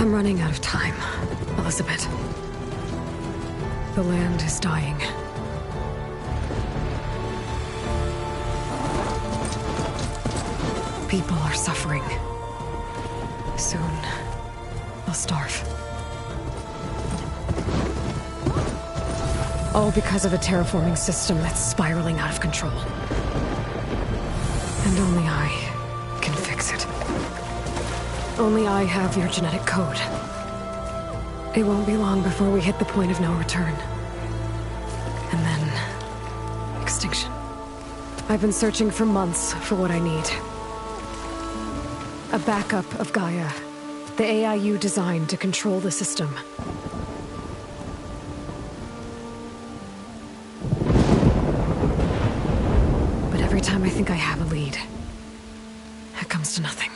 I'm running out of time, Elizabeth. The land is dying. People are suffering. Soon, they'll starve. All because of a terraforming system that's spiraling out of control. And only I can fix it. Only I have your genetic code. It won't be long before we hit the point of no return. And then... extinction. I've been searching for months for what I need. A backup of Gaia. The AI you designed to control the system. But every time I think I have a lead, it comes to nothing.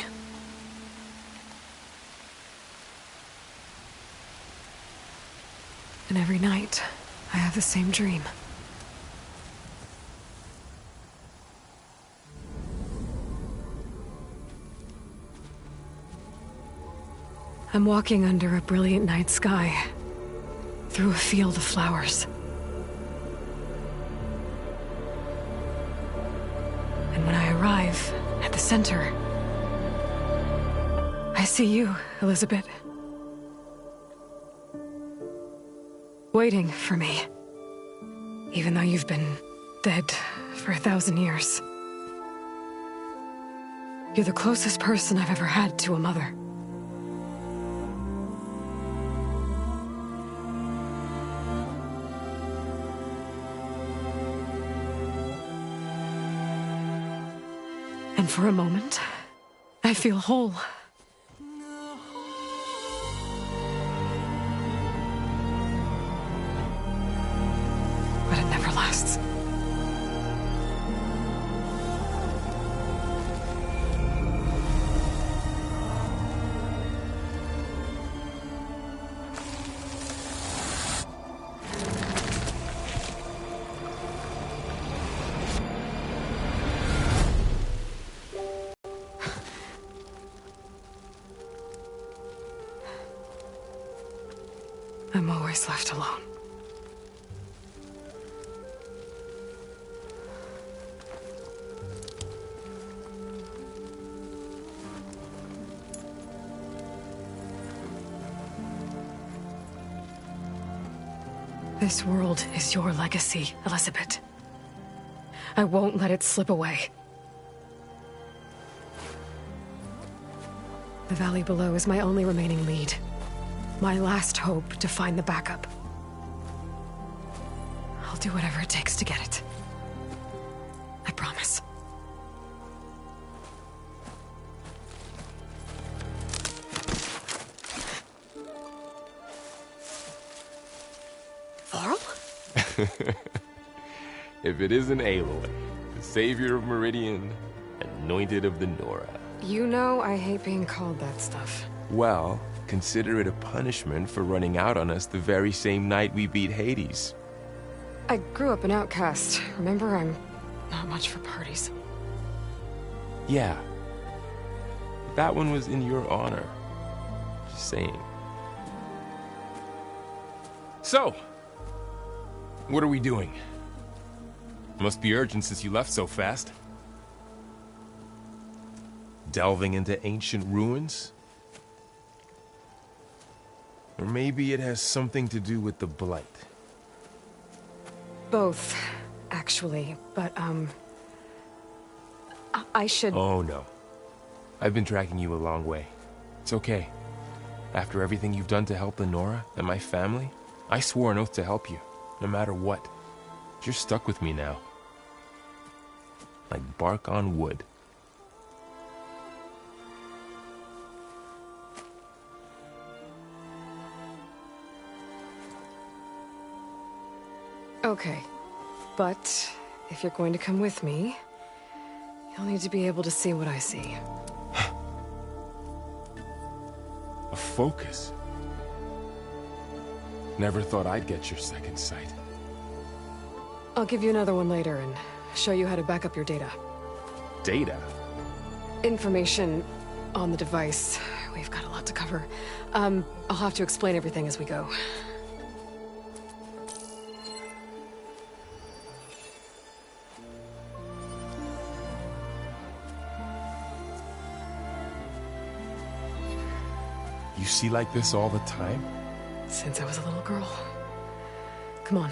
And every night, I have the same dream. I'm walking under a brilliant night sky, through a field of flowers. And when I arrive at the center, I see you, Elizabeth. Waiting for me. Even though you've been dead for 1,000 years. You're the closest person I've ever had to a mother. And for a moment, I feel whole. But it never lasts. I'm always left alone. This world is your legacy, Elizabeth. I won't let it slip away. The valley below is my only remaining lead. My last hope to find the backup. I'll do whatever it takes to get it. I promise. Varl? If it isn't Aloy, the savior of Meridian, anointed of the Nora. You know I hate being called that stuff. Well, consider it a punishment for running out on us the very same night we beat Hades. I grew up an outcast. Remember, I'm not much for parties. Yeah. That one was in your honor. Just saying. So, what are we doing? Must be urgent since you left so fast. Delving into ancient ruins? Or maybe it has something to do with the Blight. Both, actually, but, I should... Oh, no. I've been tracking you a long way. It's okay. After everything you've done to help the Nora and my family, I swore an oath to help you, no matter what. You're stuck with me now. Like bark on wood. Okay, but if you're going to come with me, you'll need to be able to see what I see. A focus? Never thought I'd get your second sight. I'll give you another one later and show you how to back up your data. Data? Information on the device We've got a lot to cover. I'll have to explain everything as we go. You see like this all the time? Since I was a little girl. Come on.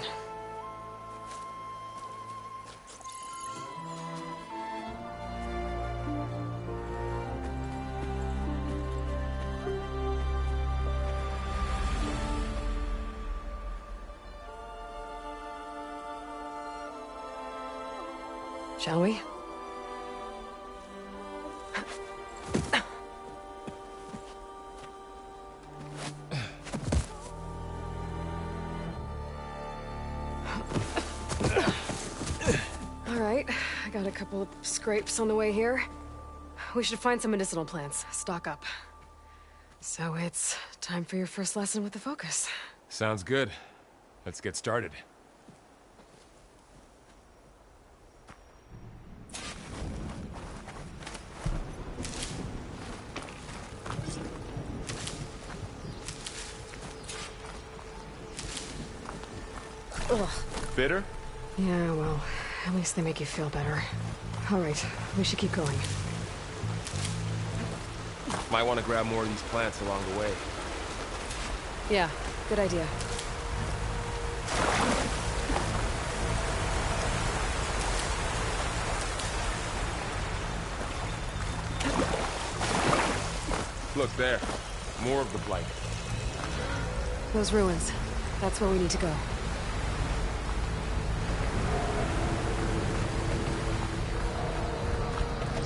Shall we? All right, I got a couple of scrapes on the way here. We should find some medicinal plants, stock up. So it's time for your first lesson with the Focus. Sounds good. Let's get started. Ugh. Bitter? Yeah, well, at least they make you feel better. All right, we should keep going. Might want to grab more of these plants along the way. Yeah, good idea. Look there. More of the blight. Those ruins. That's where we need to go.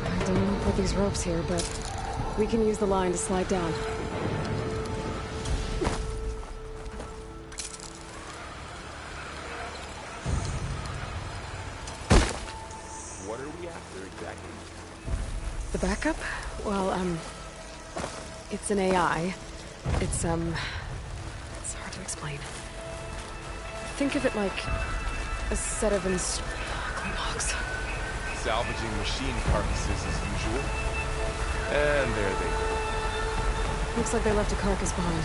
I don't know who put these ropes here, but we can use the line to slide down. What are we after exactly? The backup? Well, it's an AI. It's hard to explain. Think of it like a set of logs. Salvaging machine carcasses as usual. And there they go. Looks like they left a carcass behind.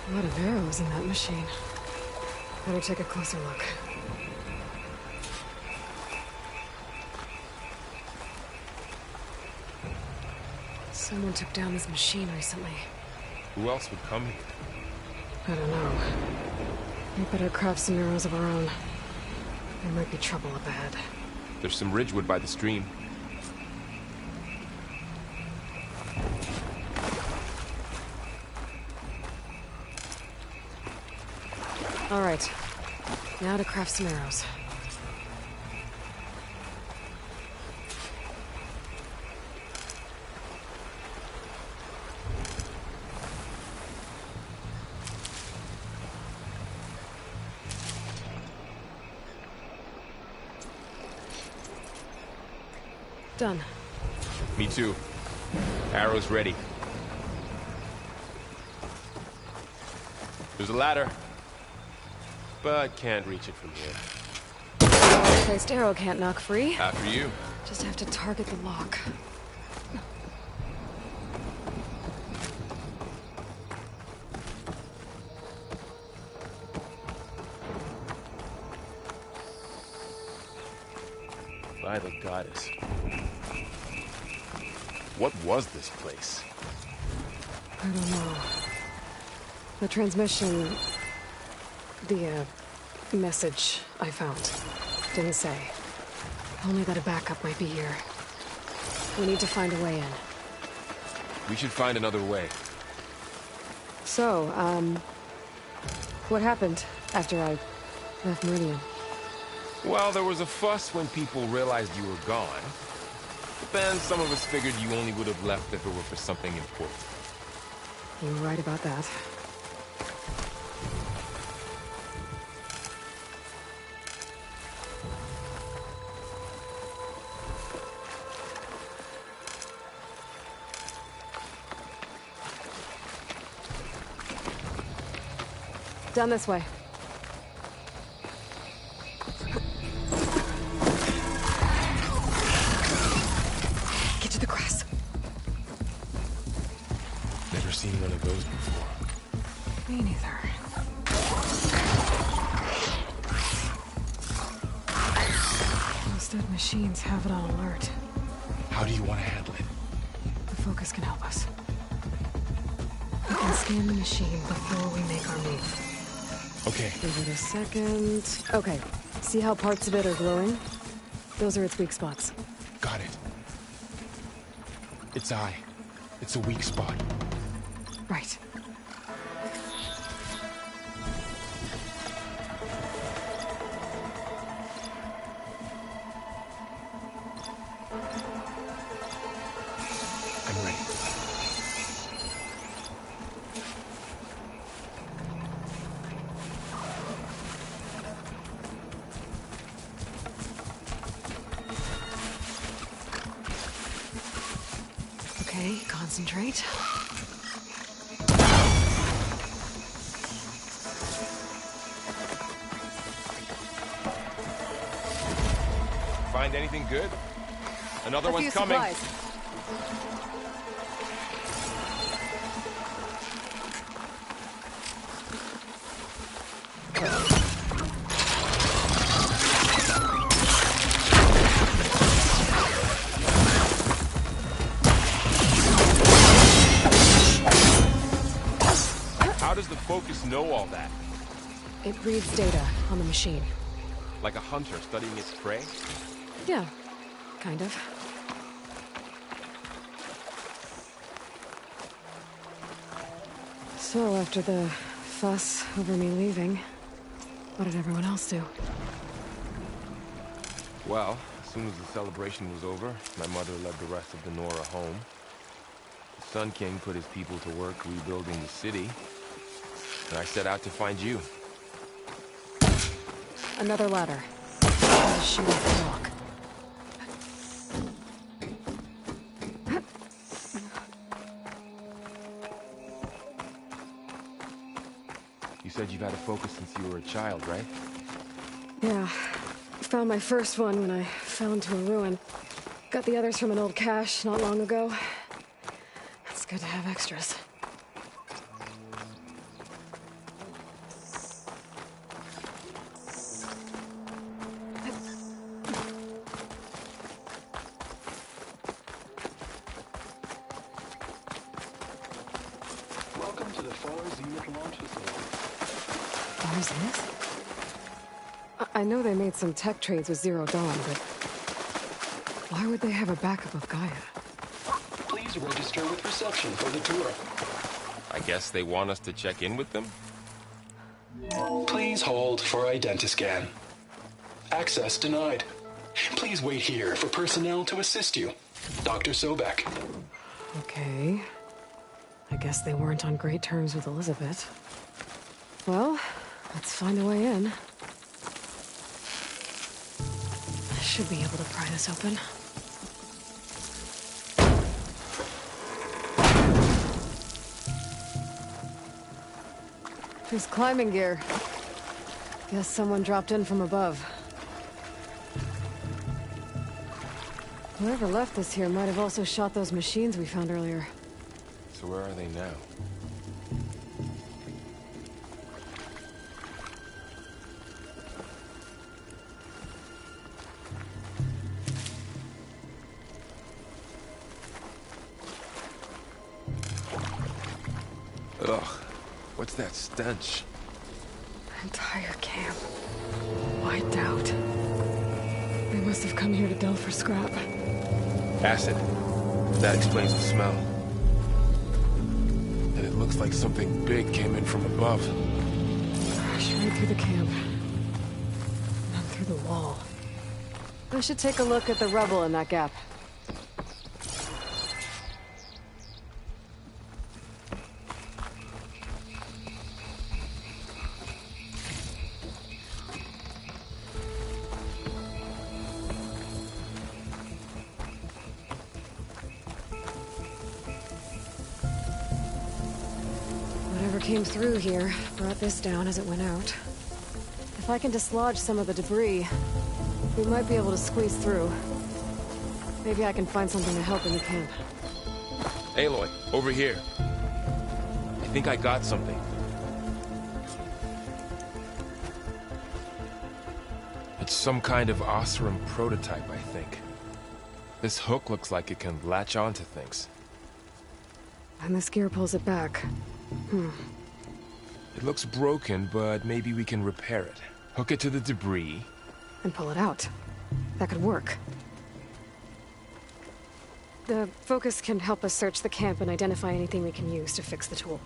A lot of arrows in that machine. Better take a closer look. Someone took down this machine recently. Who else would come here? I don't know. We better craft some arrows of our own. There might be trouble up ahead. There's some ridgewood by the stream. All right. Now to craft some arrows. Done. Me too. Arrows ready. There's a ladder. But can't reach it from here. Placed arrow can't knock free. After you. Just have to target the lock. By the goddess. What was this place? I don't know. The transmission... The, message I found didn't say. Only that a backup might be here. We need to find a way in. We should find another way. So, what happened after I left Meridian? Well, there was a fuss when people realized you were gone. But then some of us figured you only would have left if it were for something important. You were right about that. Down this way. Get to the grass. Never seen one of those before. Me neither. Those dead machines have it on alert. How do you want to handle it? The focus can help us. We can scan the machine before we make our move. Okay. Give it a second. Okay. See how parts of it are glowing? Those are its weak spots. Got it. Its eye. It's a weak spot. Right. I'm ready. Okay, concentrate. Find anything good? Another A few one's coming. supplies. How does the focus know all that? It reads data on the machine. Like a hunter studying its prey? Yeah, kind of. So, after the fuss over me leaving, what did everyone else do? Well, as soon as the celebration was over, my mother led the rest of the Nora home. The Sun King put his people to work rebuilding the city, and I set out to find you. Another ladder. I'll shoot off the walk. You said you've had a focus since you were a child, right? Yeah. Found my first one when I fell into a ruin. Got the others from an old cache not long ago. It's good to have extras. Welcome to the FARS unit launch facility. Ours is? I know they made some tech trades with Zero Dawn, but why would they have a backup of Gaia? Please register with reception for the tour. I guess they want us to check in with them? Please hold for identiscan. Access denied. Please wait here for personnel to assist you. Dr. Sobek. Okay. I guess they weren't on great terms with Elizabeth. Well, let's find a way in. I should be able to pry this open. There's climbing gear. Guess someone dropped in from above. Whoever left this here might have also shot those machines we found earlier. So where are they now? Ugh, what's that stench? Entire camp. Wiped out. They must have come here to delve for scrap. Acid. That explains the smell. And it looks like something big came in from above. Crashed right through the camp. And through the wall. I should take a look at the rubble in that gap. whatever came through here brought this down as it went out. If I can dislodge some of the debris, we might be able to squeeze through. Maybe I can find something to help in the camp. Aloy, over here. I think I got something. It's some kind of Oseram prototype, I think. This hook looks like it can latch onto things. And this gear pulls it back. It looks broken, but maybe we can repair it. Hook it to the debris. And pull it out. That could work. The focus can help us search the camp and identify anything we can use to fix the tool.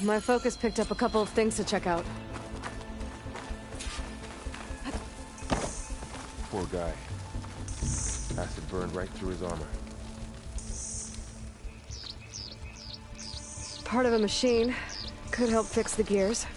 My focus picked up a couple of things to check out. Poor guy. Acid burned right through his armor. Part of a machine. Could help fix the gears.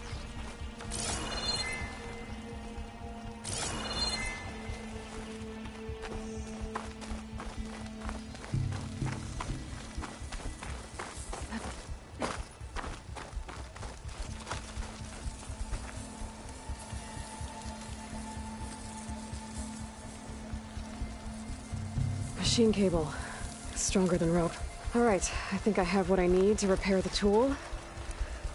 Machine cable. Stronger than rope. Alright, I think I have what I need to repair the tool.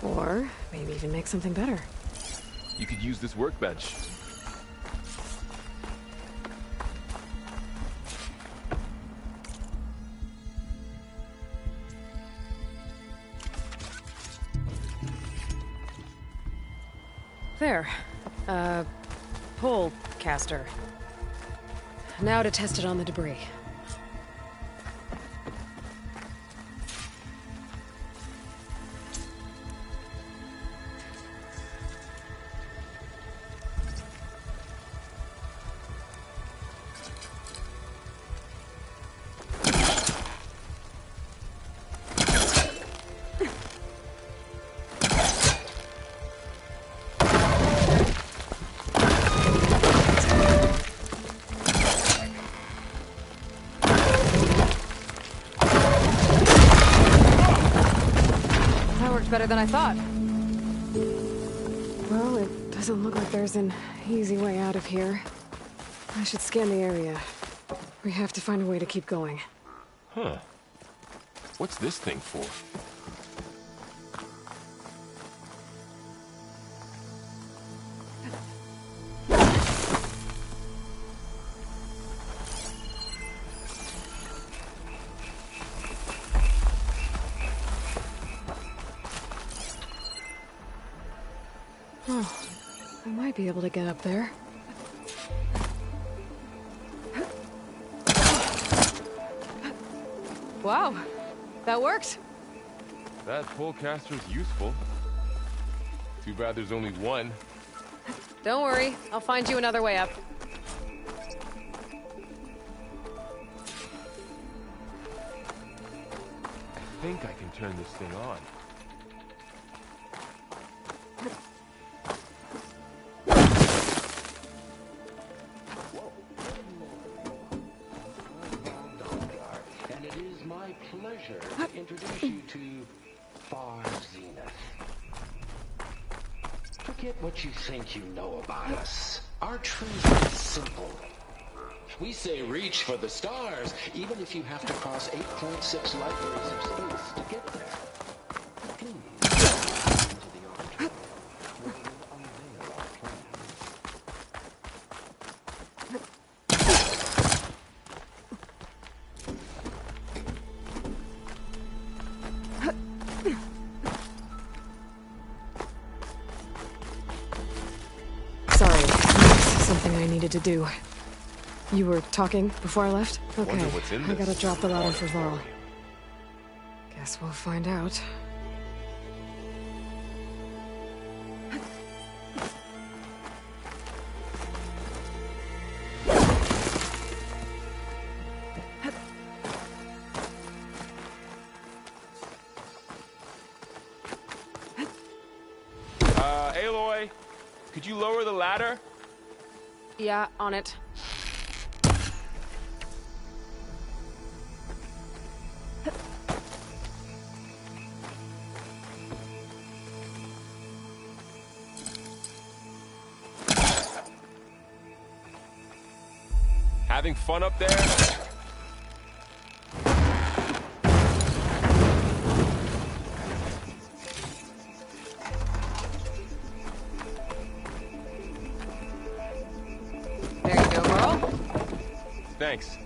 Or maybe even make something better. You could use this workbench. There. Pole caster. Now to test it on the debris. Better than I thought. Well, it doesn't look like there's an easy way out of here. I should scan the area. We have to find a way to keep going. Huh. What's this thing for? Oh, I might be able to get up there. Wow, that worked. That pole caster's useful. Too bad there's only one. Don't worry, I'll find you another way up. I think I can turn this thing on. And it is my pleasure to introduce you to Far Zenith. Forget what you think you know about us. Our truth is simple. We say reach for the stars, even if you have to cross 8.6 light years of space to get there. Please, into the auditorium, where we'll unveil our plans. Sorry, something I needed to do. You were talking before I left? Okay, Wonder what's in I gotta this drop the ladder for Varl. auditorium. Guess we'll find out. Aloy, could you lower the ladder? Yeah, on it. Having fun up there? There you go, Merle. Thanks.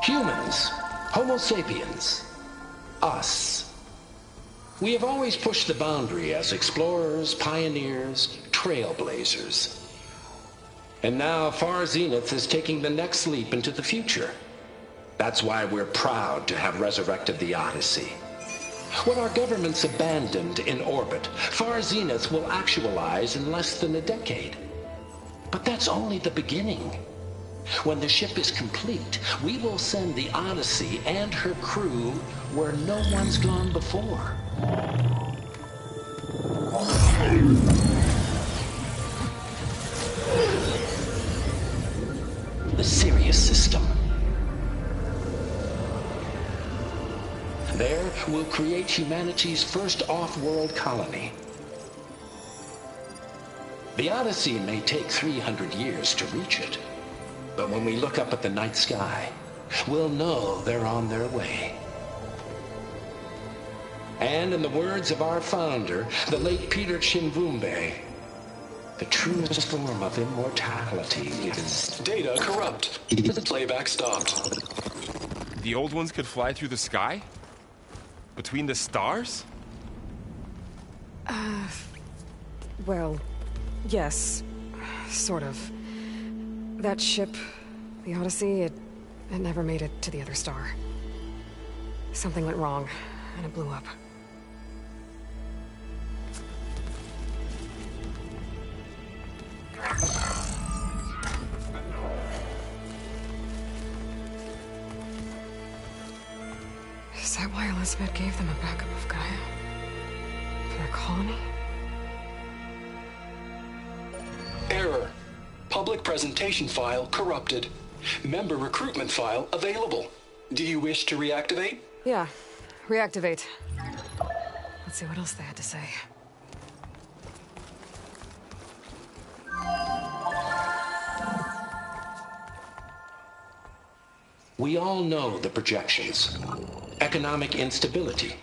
Humans, Homo sapiens, us. We have always pushed the boundary as explorers, pioneers, trailblazers. And now Far Zenith is taking the next leap into the future. That's why we're proud to have resurrected the Odyssey. What our governments abandoned in orbit, Far Zenith will actualize in less than a decade. But that's only the beginning. When the ship is complete, we will send the Odyssey and her crew where no one's gone before. The Sirius system. There, we'll create humanity's first off-world colony. The Odyssey may take 300 years to reach it. But when we look up at the night sky, we'll know they're on their way. And in the words of our founder, the late Peter Chimvumbe, the truest form of immortality is... Data corrupt. Playback stopped. The old ones could fly through the sky? Between the stars? Well, yes. Sort of. That ship, the Odyssey, it never made it to the other star. Something went wrong, and it blew up. Is that why Elizabeth gave them a backup of Gaia? For their colony? Error. Public presentation file corrupted. Member recruitment file available. Do you wish to reactivate? Yeah, reactivate. Let's see what else they had to say. We all know the projections. Economic instability,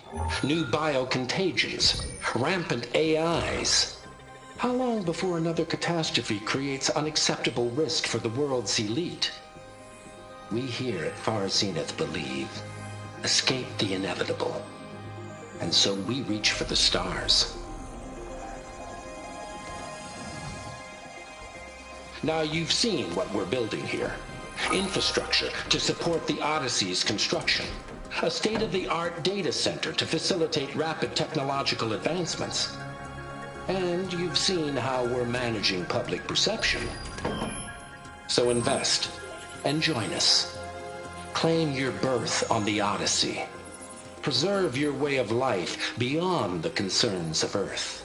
new biocontagions, rampant AIs. How long before another catastrophe creates unacceptable risk for the world's elite? We here at Far Zenith believe, escape the inevitable. And so we reach for the stars. Now you've seen what we're building here. Infrastructure to support the Odyssey's construction. A state-of-the-art data center to facilitate rapid technological advancements. And you've seen how we're managing public perception. So invest and join us. Claim your berth on the Odyssey. Preserve your way of life beyond the concerns of Earth.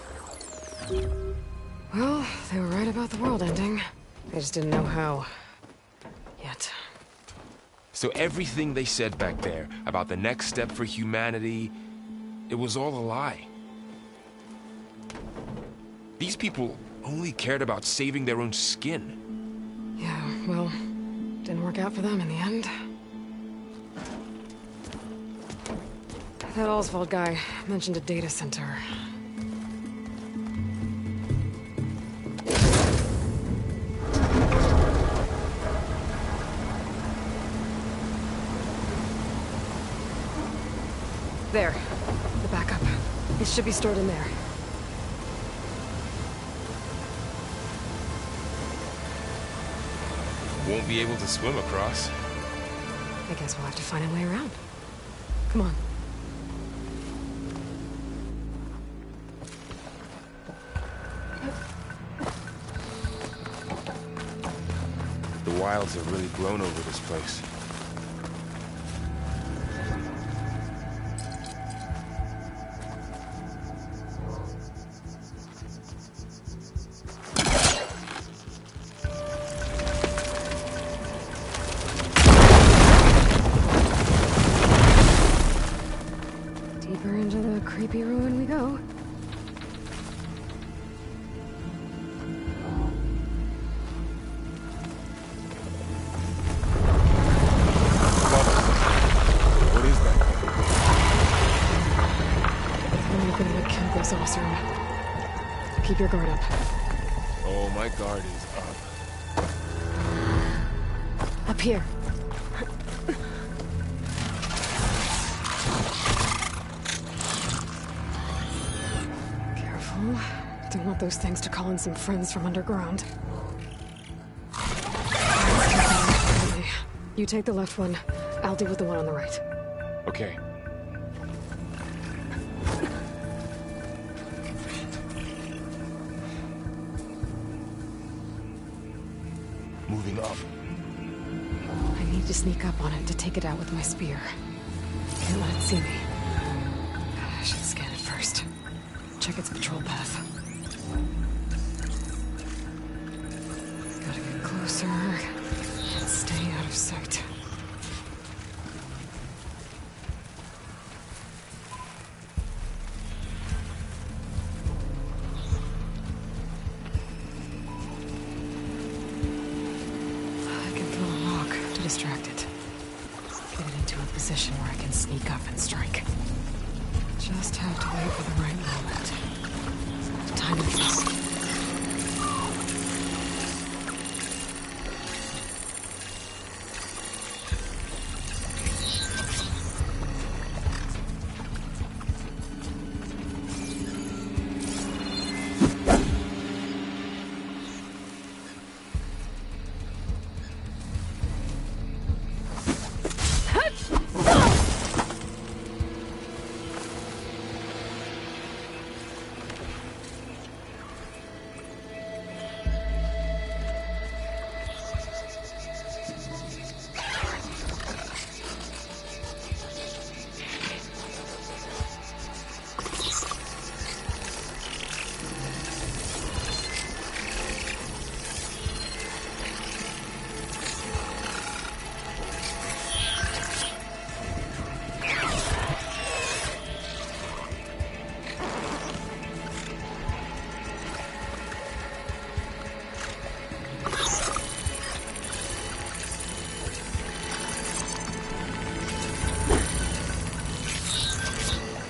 Well, they were right about the world ending. They just didn't know how. Yet. So everything they said back there about the next step for humanity, it was all a lie. These people only cared about saving their own skin. Yeah, well, didn't work out for them in the end. That Oswald guy mentioned a data center. There, the backup. It should be stored in there. Won't be able to swim across. I guess we'll have to find a way around. Come on. The wilds have really grown over this place. boss room. Keep your guard up. Oh, my guard is up. Up here. Careful. Don't want those things to call in some friends from underground. You take the left one. I'll deal with the one on the right. Okay. Moving up. I need to sneak up on it to take it out with my spear. Can't let it see me. I should scan it first. Check its patrol path. Gotta get closer and stay out of sight. I can throw a rock to distract it. Get it into a position where I can sneak up and strike. Just have to wait for the right moment. Time and trust.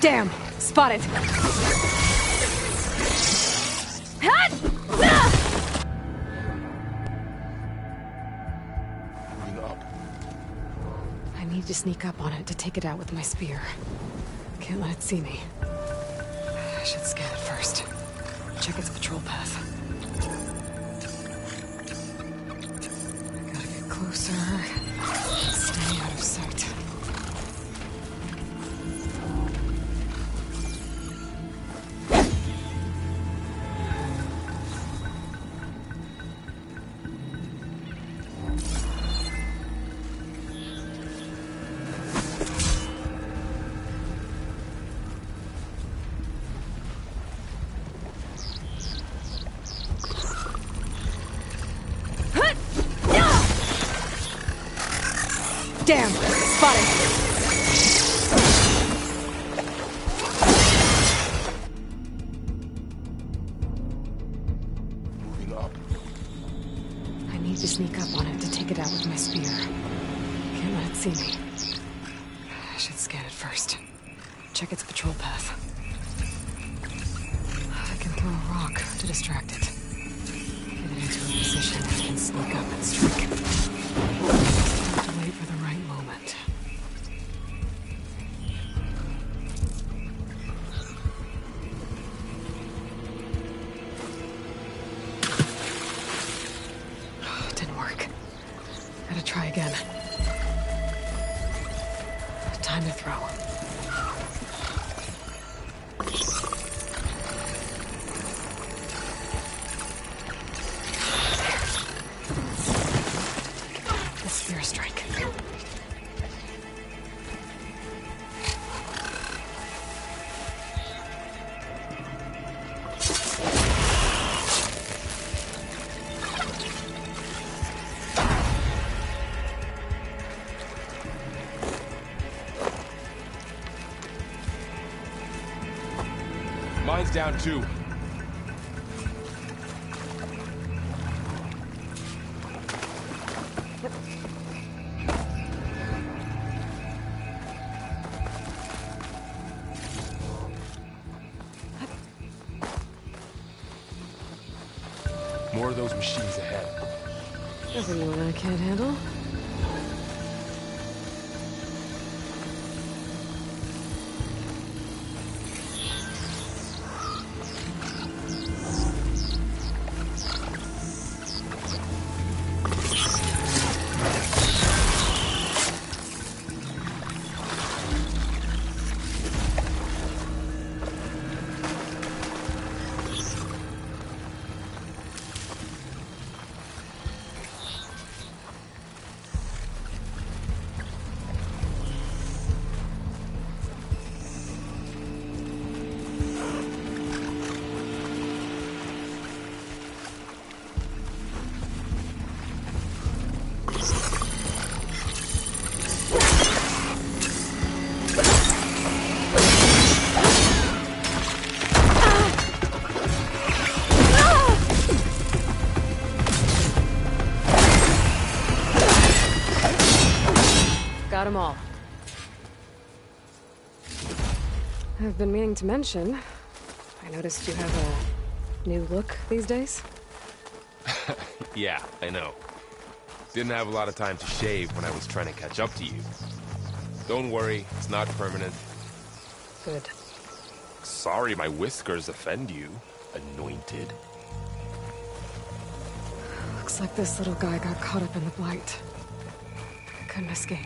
Damn! Spotted! Moving up. I need to sneak up on it to take it out with my spear. Can't let it see me. I should scan it first. Check its patrol path. Gotta get closer. Stay out of sight. Damn! Spotted! Moving up. I need to sneak up on it to take it out with my spear. Can't let it see me. I should scan it first. Check its patrol path. I can throw a rock to distract it. Get it into a position where I can sneak up and strike. Have to wait for the right moment. Didn't work. Gotta try again. Time to throw. The spear strike. Mine's down too. More of those machines ahead. Nothing you and I can't handle. Got them all. I've been meaning to mention, I noticed you have a new look these days. Yeah, I know. Didn't have a lot of time to shave when I was trying to catch up to you. Don't worry, it's not permanent. Good. Sorry my whiskers offend you, anointed. Looks like this little guy got caught up in the Blight. Couldn't escape.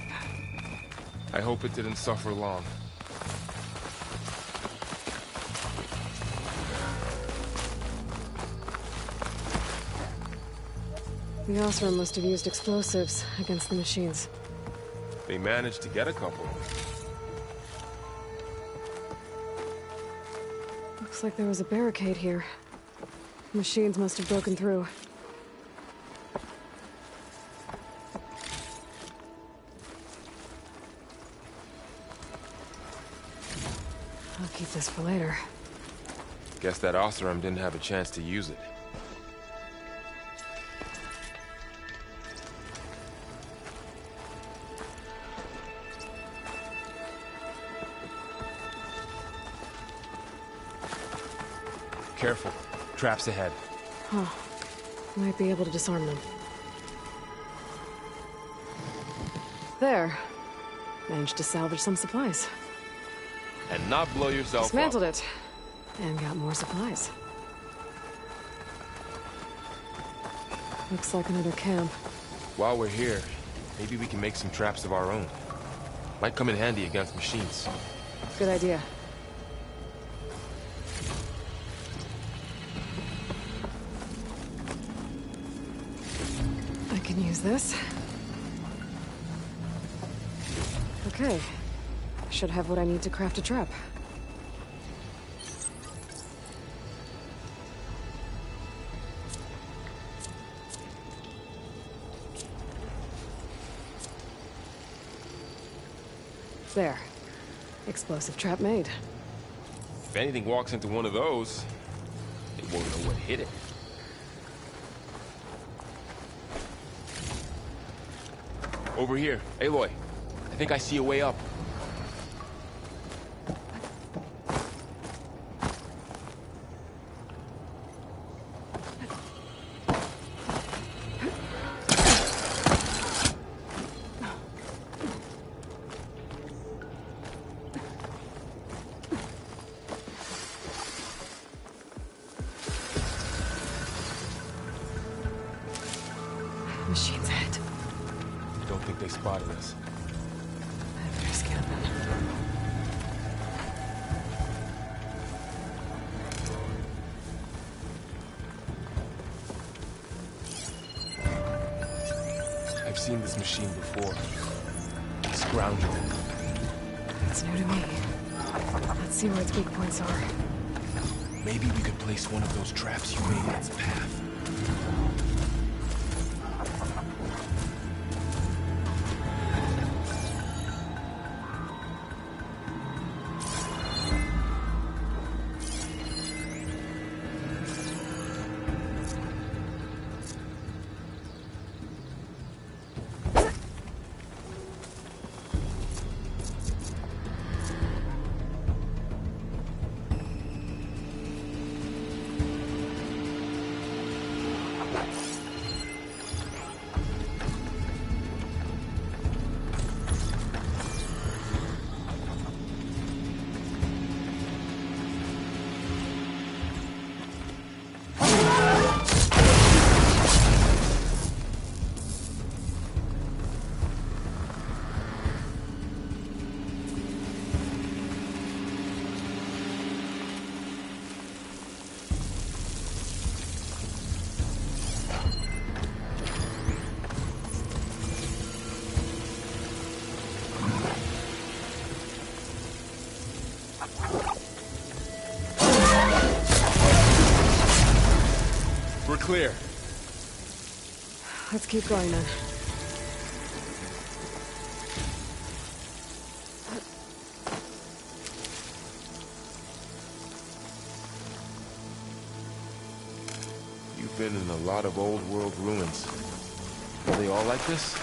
I hope it didn't suffer long. The Oseram must have used explosives against the machines. They managed to get a couple. Looks like there was a barricade here. Machines must have broken through. I'll keep this for later. Guess that Oseram didn't have a chance to use it. Careful. Traps ahead. Huh. Might be able to disarm them. There. Managed to salvage some supplies. And not blow yourself Dismantled up. it. And got more supplies. Looks like another camp. While we're here, maybe we can make some traps of our own. Might come in handy against machines. Good idea. I can use this. Okay. Should have what I need to craft a trap. There. Explosive trap made. If anything walks into one of those, they won't know what hit it. Over here. Aloy, I think I see a way up. Machines ahead. I don't think they spotted us. I better scan them. I've seen this machine before. Scrounging. It's new to me. Let's see where its weak points are. Maybe we could place one of those traps you made in its path. clear. Let's keep going then. You've been in a lot of old world ruins. Are they all like this?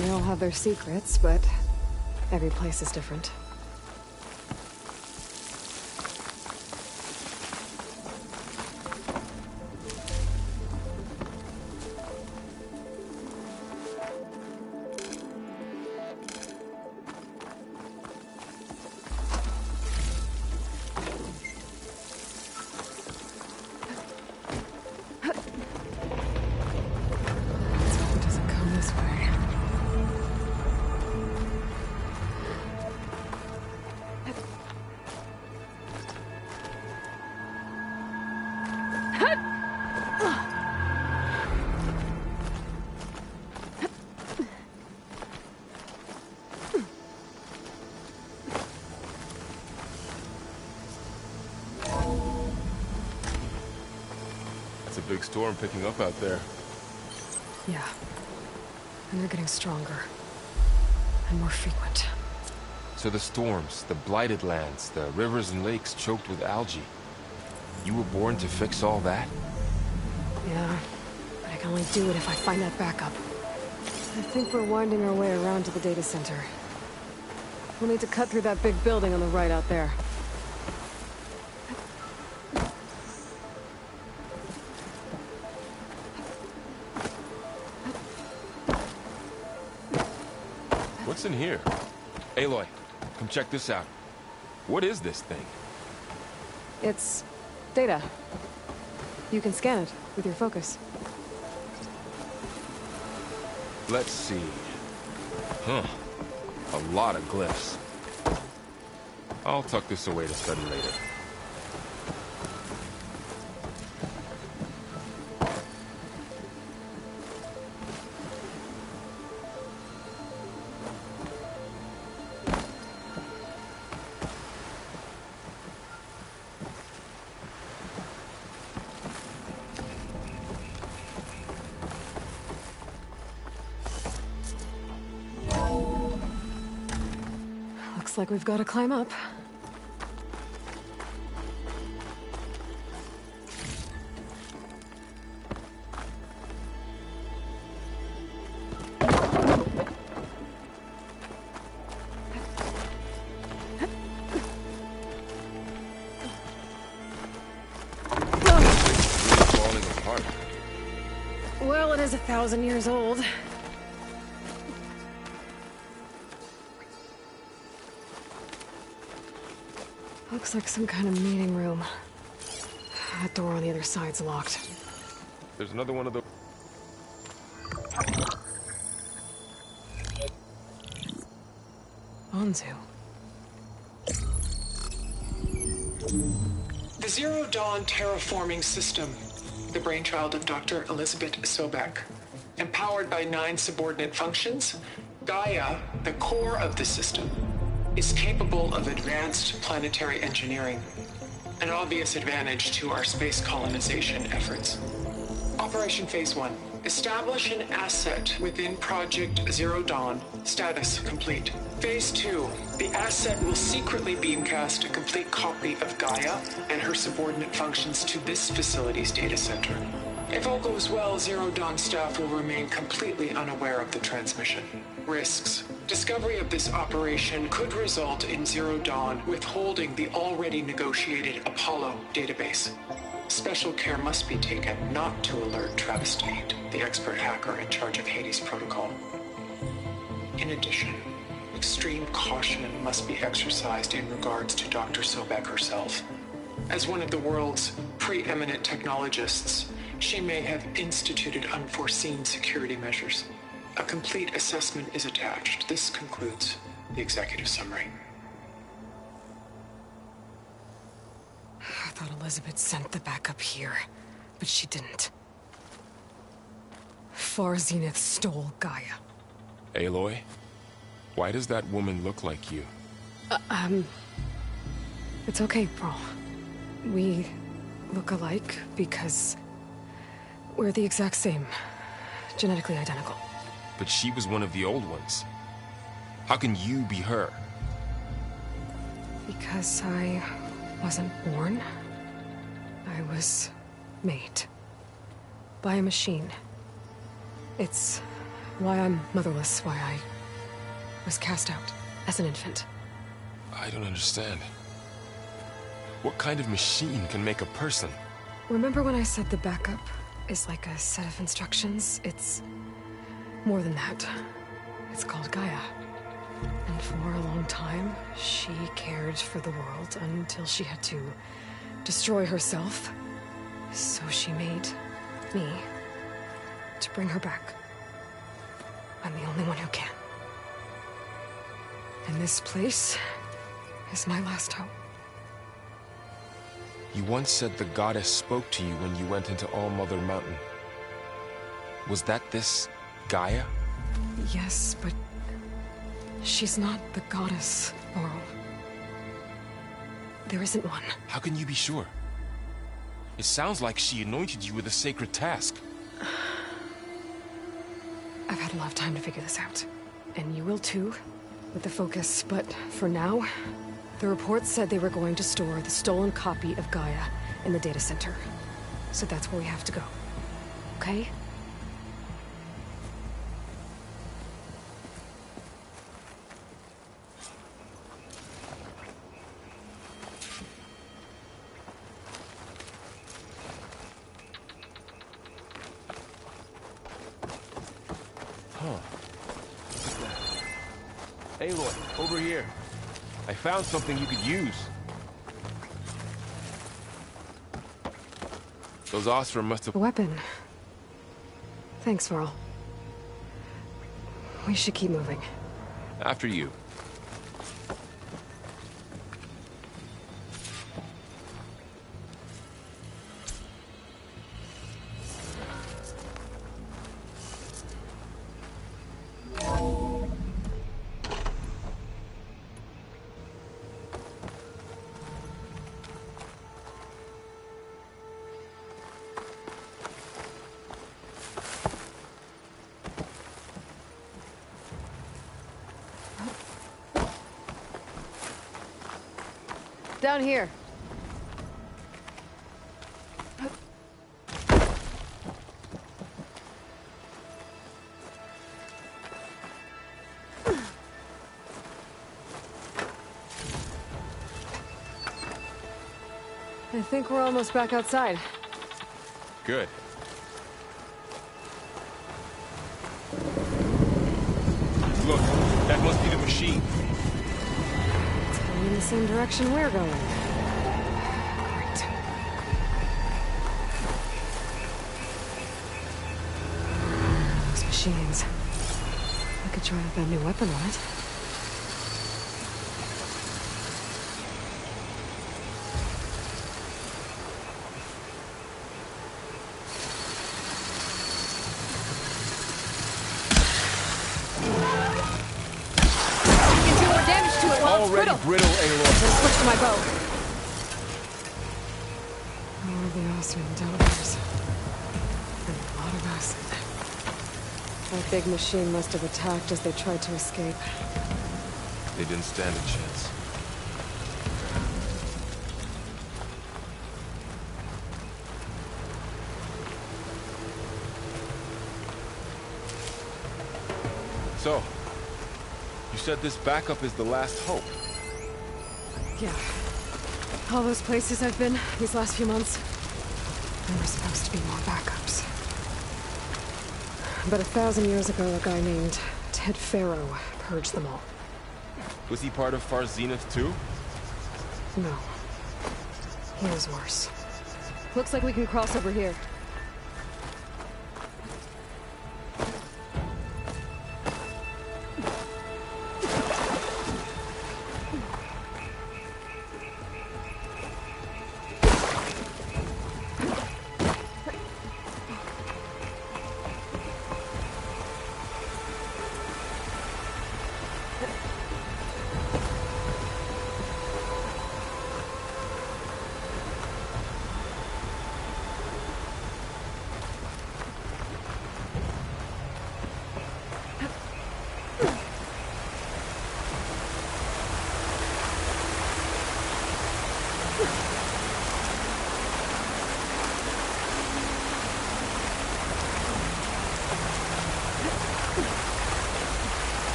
They all have their secrets, but every place is different. It doesn't come this way. It's a big storm picking up out there. Yeah. And they're getting stronger. And more frequent. So the storms, the blighted lands, the rivers and lakes choked with algae. You were born to fix all that? Yeah. But I can only do it if I find that backup. I think we're winding our way around to the data center. We'll need to cut through that big building on the right out there. What's in here? Aloy, come check this out. What is this thing? It's data. You can scan it with your focus. Let's see. Huh. A lot of glyphs. I'll tuck this away to study later. Looks like we've got to climb up. Falling apart. Well, it is 1,000 years old. Looks like some kind of meeting room. That door on the other side's locked. There's another one of those. Anzu. The Zero Dawn terraforming system, the brainchild of Dr. Elizabeth Sobek. Empowered by 9 subordinate functions, Gaia, the core of the system, is capable of advanced planetary engineering, an obvious advantage to our space colonization efforts. Operation Phase 1. Establish an asset within Project Zero Dawn. Status complete. Phase 2. The asset will secretly beamcast a complete copy of Gaia and her subordinate functions to this facility's data center. If all goes well, Zero Dawn staff will remain completely unaware of the transmission. Risks. Discovery of this operation could result in Zero Dawn withholding the already negotiated Apollo database. Special care must be taken not to alert Travis Tate, the expert hacker in charge of Hades Protocol. In addition, extreme caution must be exercised in regards to Dr. Sobek herself. As one of the world's preeminent technologists, she may have instituted unforeseen security measures. A complete assessment is attached. This concludes the executive summary. I thought Elizabeth sent the backup here, but she didn't. Far Zenith stole Gaia. Aloy? Why does that woman look like you? It's okay, Pearl. We look alike because We're the exact same. Genetically identical. But she was one of the old ones. How can you be her? Because I wasn't born. I was made. By a machine. It's why I'm motherless, why I was cast out as an infant. I don't understand. What kind of machine can make a person? Remember when I said the backup is like a set of instructions? It's more than that. It's called Gaia. And for a long time, she cared for the world until she had to destroy herself. So she made me to bring her back. I'm the only one who can. And this place is my last hope. You once said the goddess spoke to you when you went into All-Mother Mountain. Was that this Gaia? Yes, but she's not the goddess, Laurel. There isn't one. How can you be sure? It sounds like she anointed you with a sacred task. I've had a lot of time to figure this out. And you will too, with the focus. But for now, the reports said they were going to store the stolen copy of Gaia in the data center. So that's where we have to go. Okay? Aloy, over here. I found something you could use. Those Osram must have... A weapon. Thanks, Varl. We should keep moving. After you. Down here. I think we're almost back outside. Good. Look, that must be the machine. It's going in the same direction we're going. Great. Those machines. I could try out that new weapon on it. Already brittle, Aloy. Let's switch to my bow. More of the Osram downers. And a lot of acid. That big machine must have attacked as they tried to escape. They didn't stand a chance. So, you said this backup is the last hope. Yeah. All those places I've been these last few months, there were supposed to be more backups. But 1,000 years ago, a guy named Ted Faro purged them all. Was he part of Far Zenith too? No. He was worse. Looks like we can cross over here.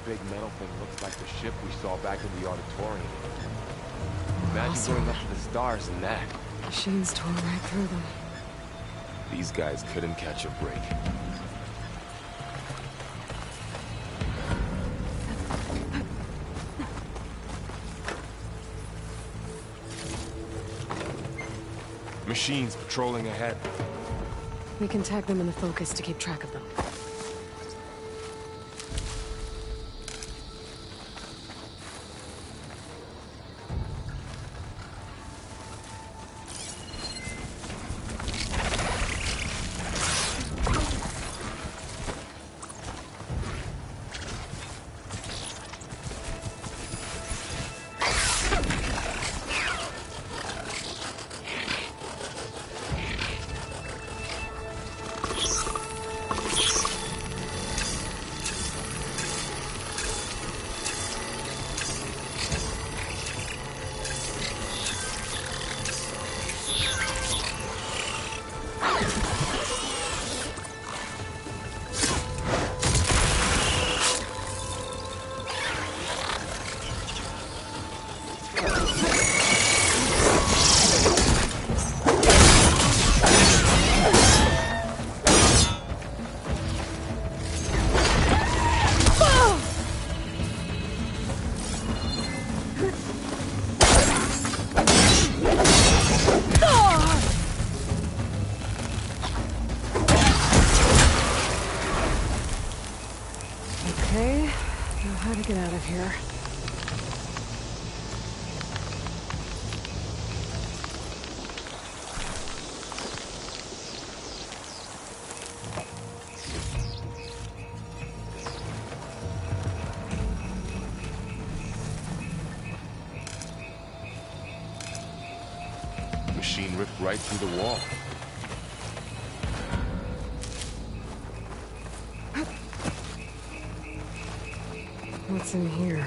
big metal thing looks like the ship we saw back in the auditorium. Imagine Awesome. going up to the stars in that. Machines tore right through them. These guys couldn't catch a break. Machines patrolling ahead. We can tag them in the focus to keep track of them. Okay, know how to get out of here. Machine ripped right through the wall. What's in here?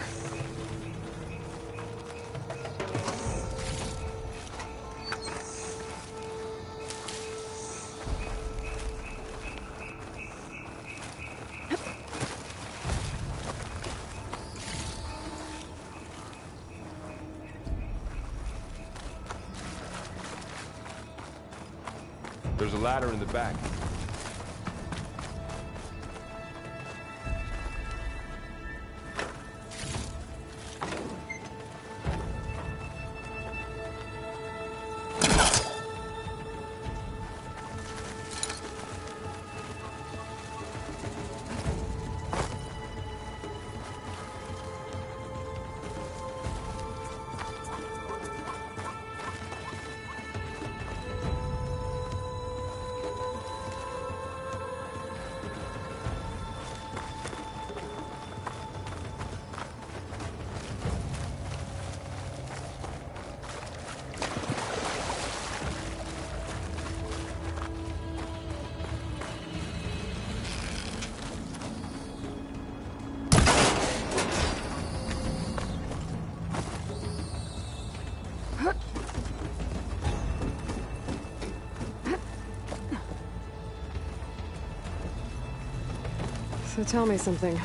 There's a ladder in the back. So tell me something.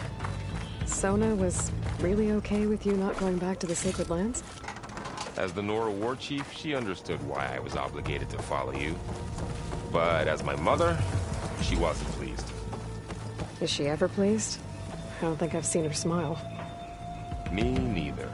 Sona was really okay with you not going back to the Sacred Lands? As the Nora war chief, she understood why I was obligated to follow you. But as my mother, she wasn't pleased. Is she ever pleased? I don't think I've seen her smile. Me neither.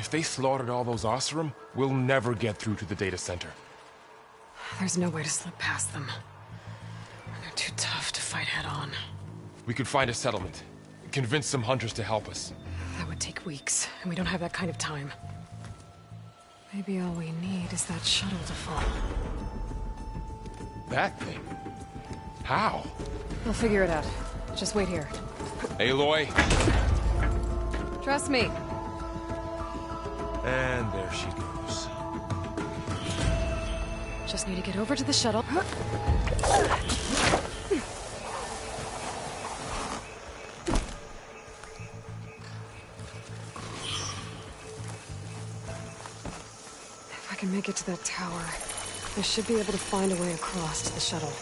If they slaughtered all those Oseram, we'll never get through to the data center. There's no way to slip past them. They're too tough to fight head-on. We could find a settlement. Convince some hunters to help us. That would take weeks, and we don't have that kind of time. Maybe all we need is that shuttle to fall. That thing? How? We'll figure it out. Just wait here. Aloy. Trust me. And there she goes. Just need to get over to the shuttle. If I can make it to that tower, I should be able to find a way across to the shuttle.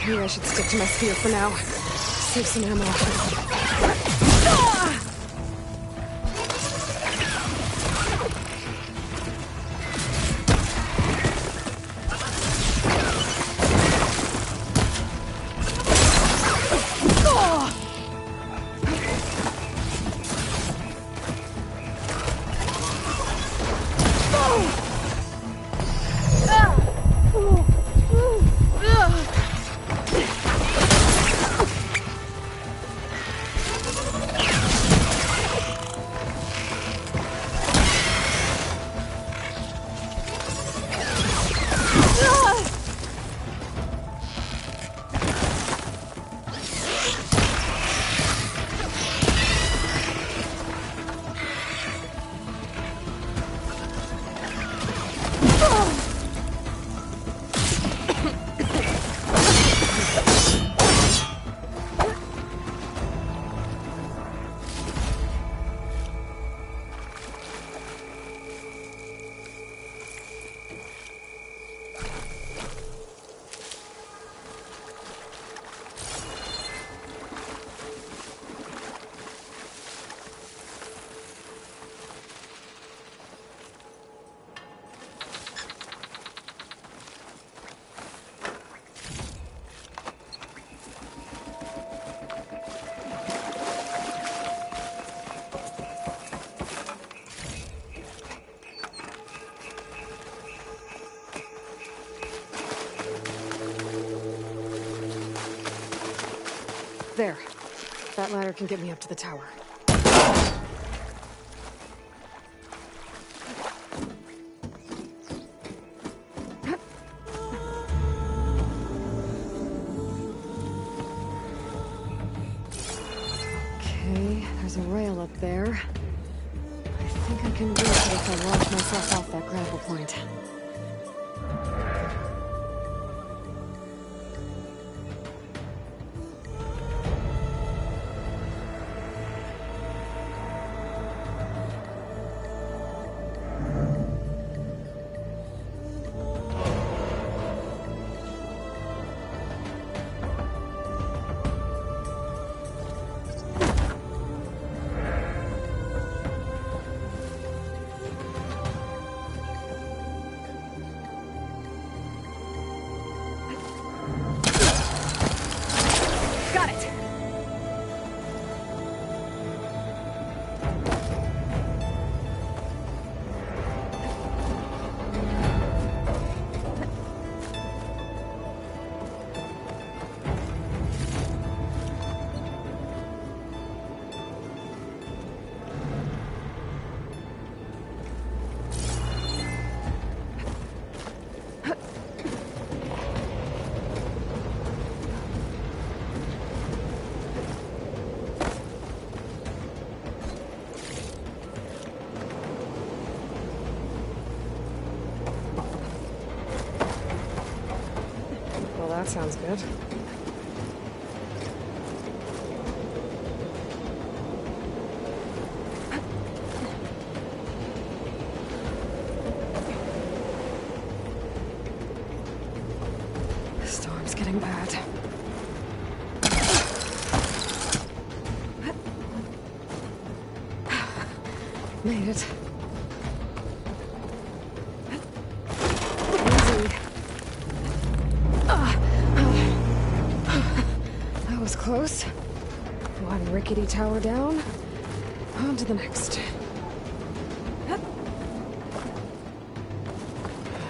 Maybe I should stick to my spear for now. Save some ammo. There. That ladder can get me up to the tower. Okay, there's a rail up there. I think I can reach it if I launch myself off that grapple point. Got it! Well, that sounds good. landing pad. Made it. Easy. That was close. One rickety tower down. On to the next. I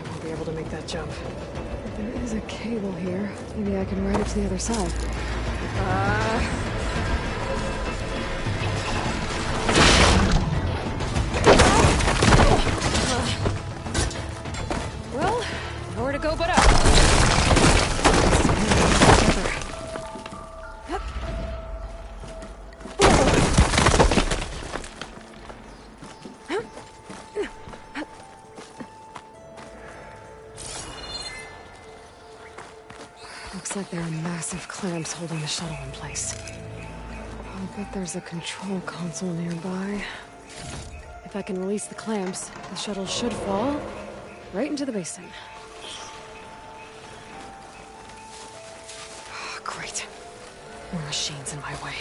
won't be able to make that jump. But there is a cable here. Maybe I can ride it to the other side. Well, nowhere to go but up. Looks like there are massive clamps holding the shuttle in place. I'll bet there's a control console nearby. If I can release the clamps, the shuttle should fall right into the basin. Oh, great. More machines in my way.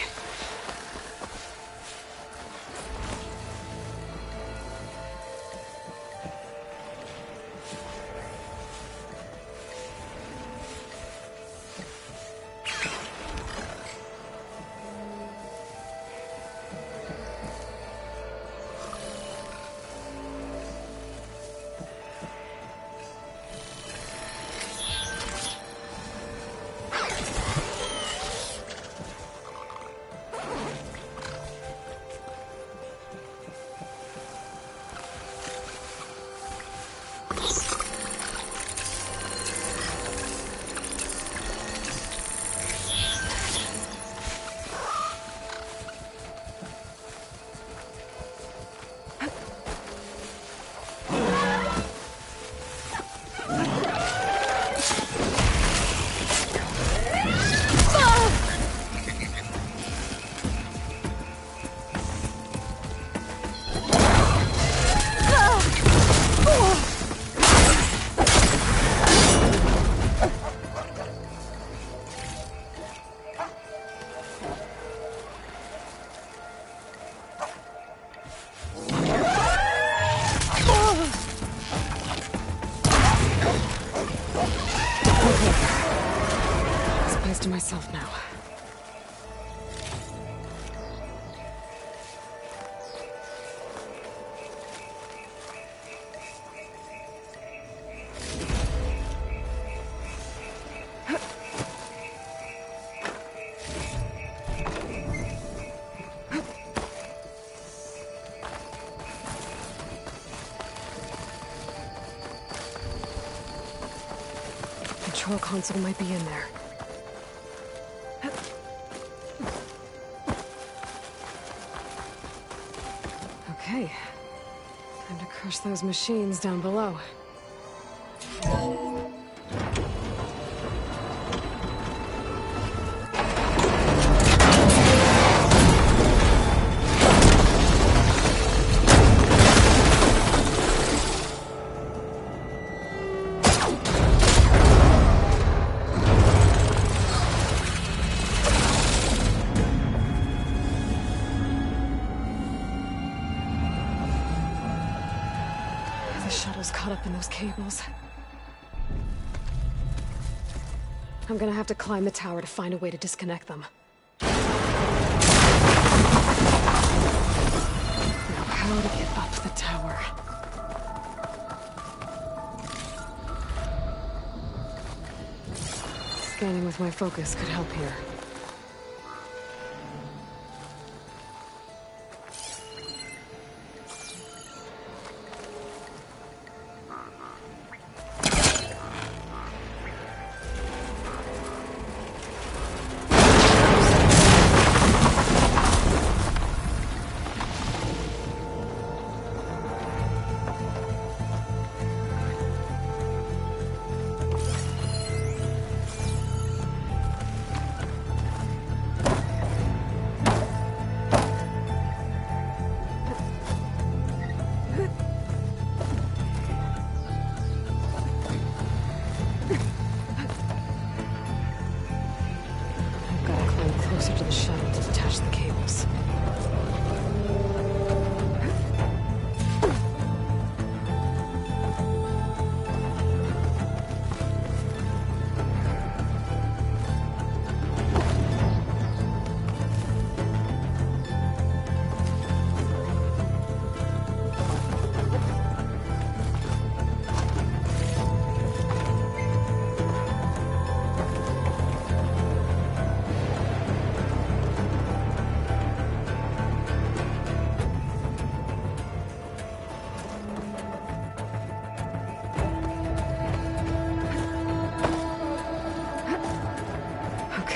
To myself now. Control console might be in there. Okay. Time to crush those machines down below. Caught up in those cables. I'm gonna have to climb the tower to find a way to disconnect them. Now, how to get up the tower? Scanning with my focus could help here.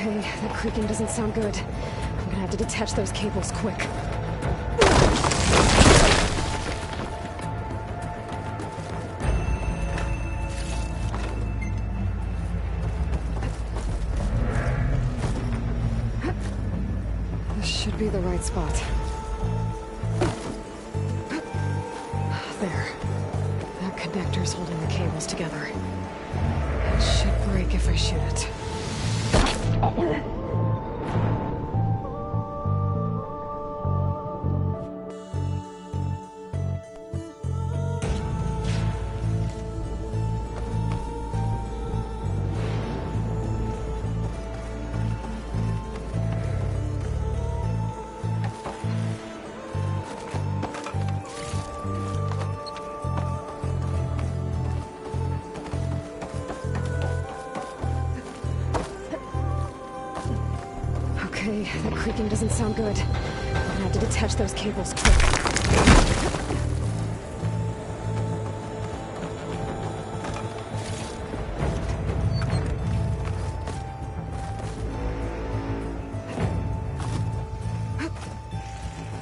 Okay, that creaking doesn't sound good. I'm gonna have to detach those cables quick. This should be the right spot. There. That connector's holding the cables together. It should break if I shoot it. Okay, that creaking doesn't sound good. I'm gonna have to detach those cables quick.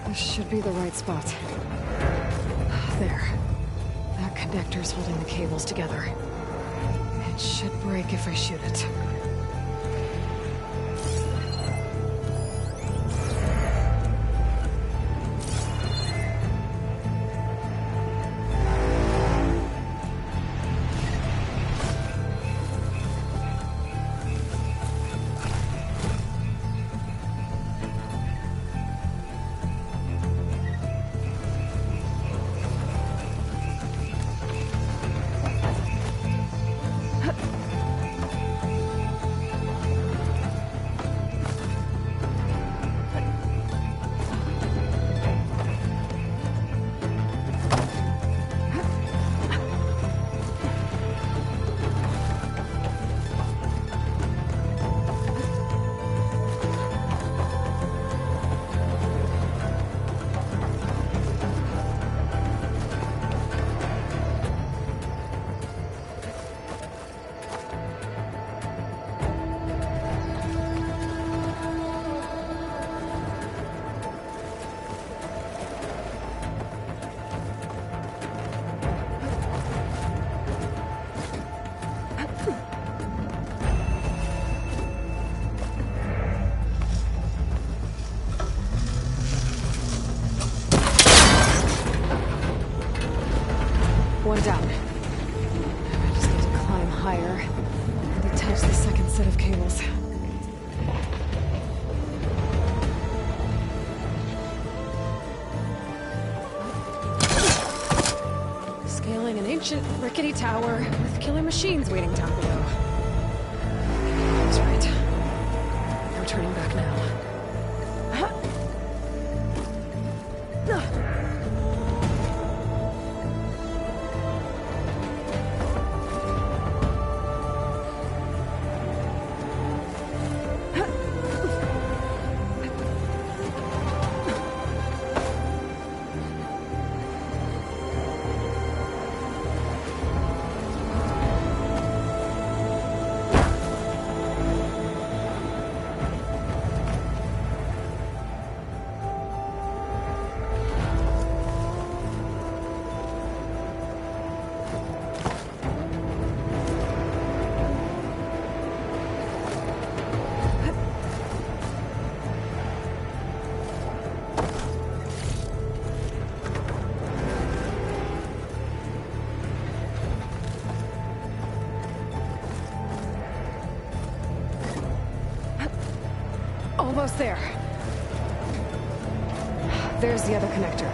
This should be the right spot. There. That connector's holding the cables together. It should break if I shoot it. One down. I just need to climb higher and detach the second set of cables. Scaling an ancient, rickety tower with killer machines waiting down below. That's right. No turning back now. Almost there. There's the other connector.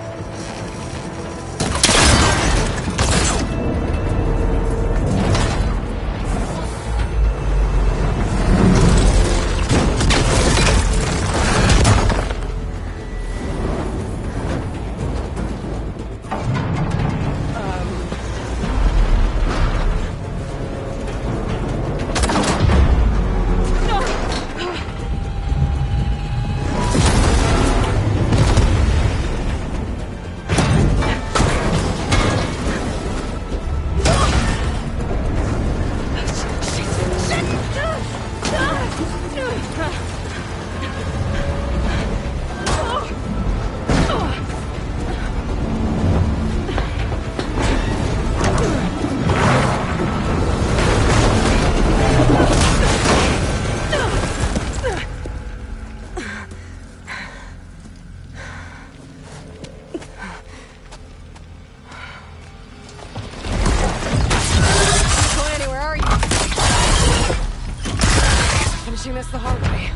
this the hard way.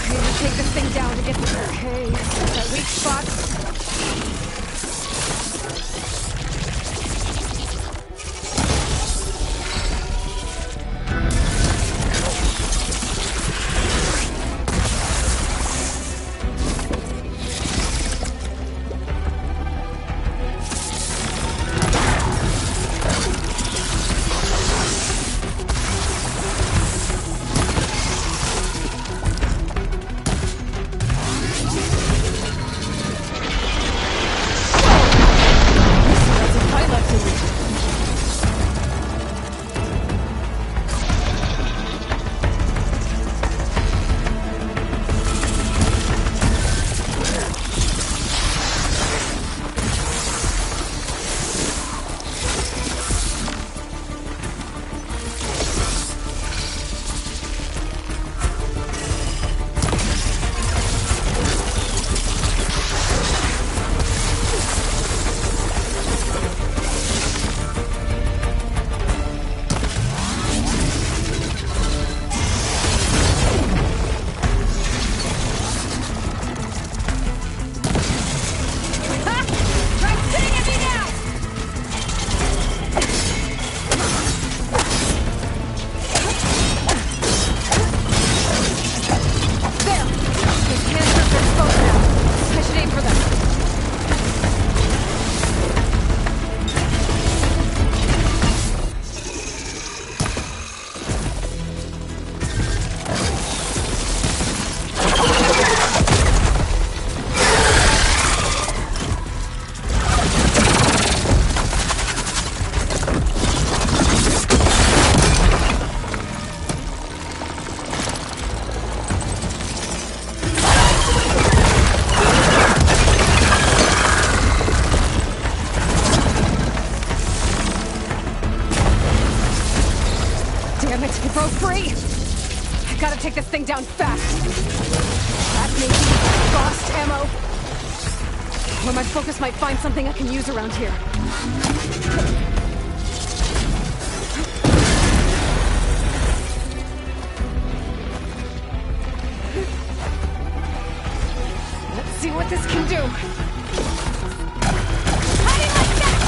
I need to take this thing down to get this. Okay, that weak spot. Take this thing down fast. That may be lost ammo. Where my focus might find something I can use around here. Let's see what this can do. Hiding like that!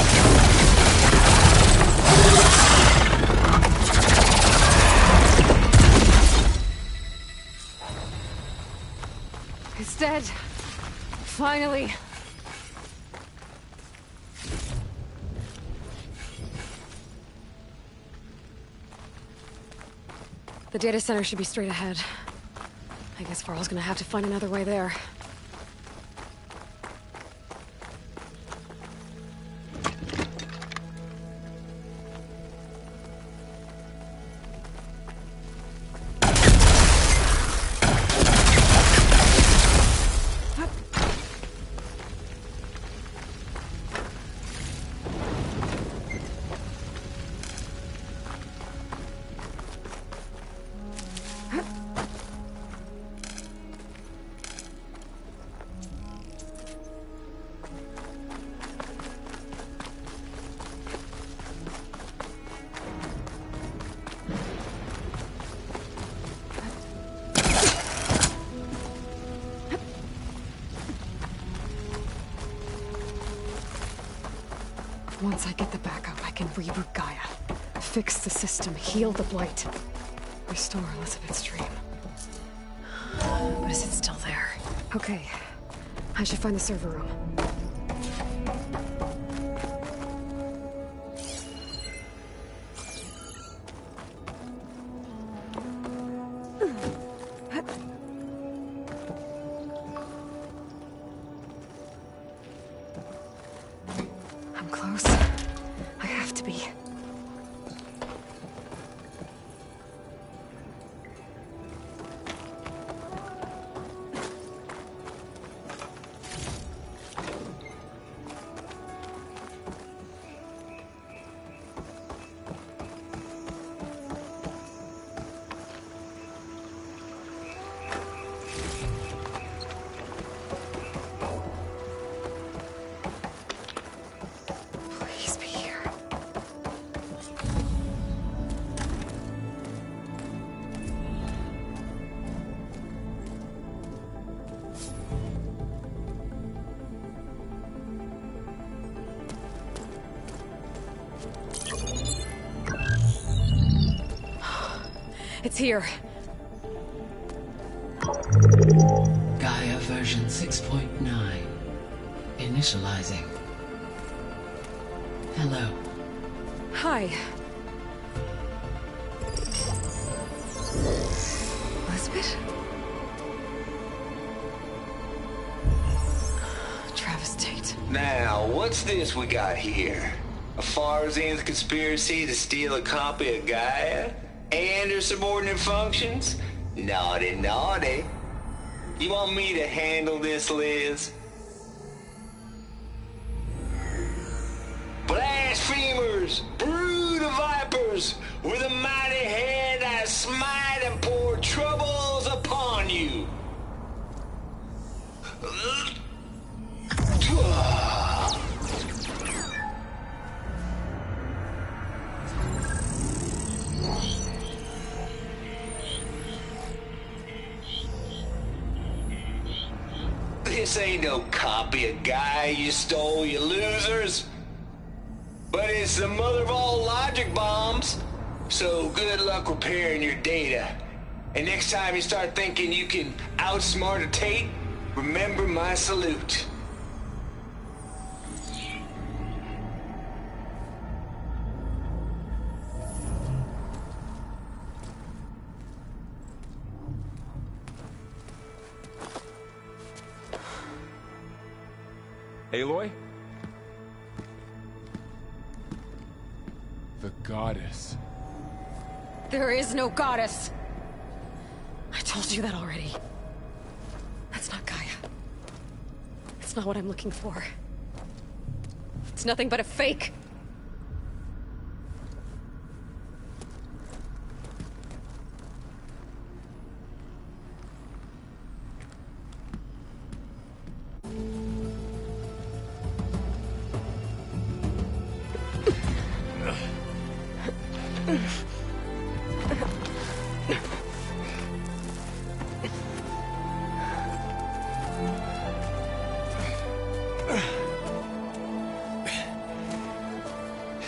It's dead. Finally. The data center should be straight ahead. I guess Varl's gonna have to find another way there. Once I get the backup, I can reboot Gaia. Fix the system, heal the Blight. Restore Elizabeth's dream. But is it still there? Okay. I should find the server room. I'm close. I have to be. Please be here. It's here. Gaia version 6.9. Initializing. Hello. Hi. Elizabeth? Travis Tate. Now, what's this we got here? A Farzan's conspiracy to steal a copy of Gaia? And her subordinate functions? Naughty, naughty. You want me to handle this, Liz? Blasphemers! Brood of vipers! With a mighty hand I smite and pour troubles upon you! This ain't no copy of Gaia you stole, you losers. But it's the mother of all logic bombs. So good luck repairing your data. And next time you start thinking you can outsmart a Tate, remember my salute. Aloy? The goddess. There is no goddess. I told you that already. That's not Gaia. It's not what I'm looking for. It's nothing but a fake.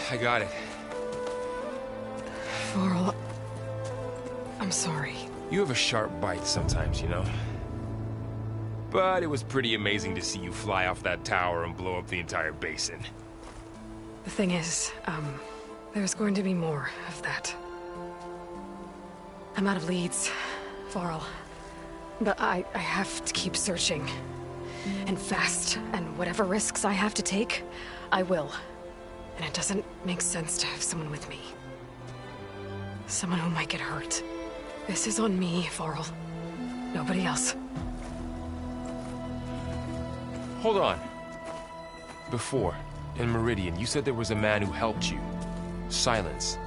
I got it. Varl, I'm sorry. You have a sharp bite sometimes, you know? But it was pretty amazing to see you fly off that tower and blow up the entire basin. The thing is, there's going to be more of that. I'm out of leads, Varl. But I have to keep searching. And fast, and whatever risks I have to take, I will. And it doesn't make sense to have someone with me. Someone who might get hurt. This is on me, Varl. Nobody else. Hold on. Before, in Meridian, you said there was a man who helped you. Silence.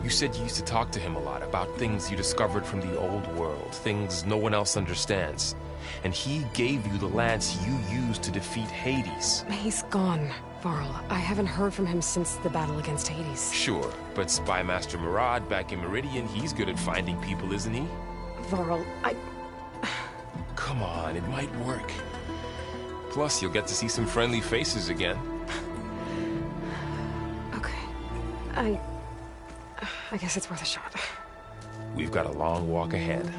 You said you used to talk to him a lot about things you discovered from the old world, things no one else understands. And he gave you the lance you used to defeat Hades. He's gone, Varl. I haven't heard from him since the battle against Hades. Sure, but Spymaster Murad back in Meridian, he's good at finding people, isn't he? Varl, Come on, it might work. Plus, you'll get to see some friendly faces again. Okay. I guess it's worth a shot. We've got a long walk ahead.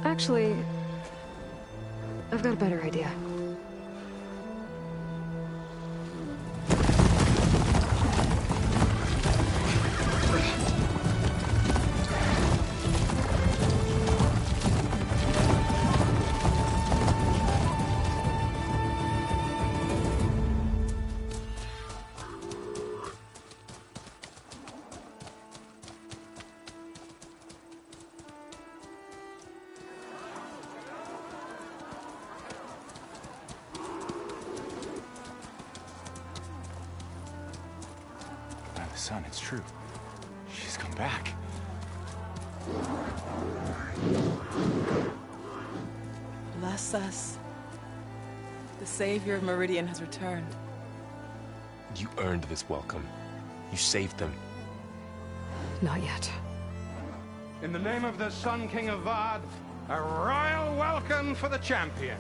Actually, I've got a better idea. Son, it's true. She's come back. Bless us. The Savior of Meridian has returned. You earned this welcome. You saved them. Not yet. In the name of the Sun King of Vard, a royal welcome for the champion.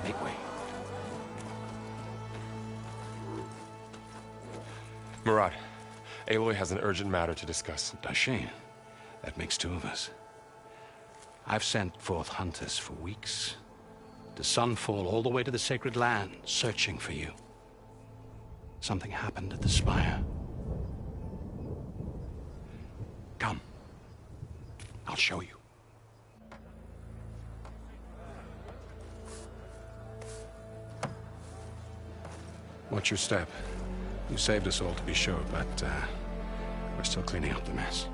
Make way. Murad, Aloy has an urgent matter to discuss. Dashane, that makes two of us. I've sent forth hunters for weeks, to Sunfall all the way to the Sacred Land, searching for you. Something happened at the Spire. Come. I'll show you. Watch your step. You saved us all, to be sure, but we're still cleaning up the mess.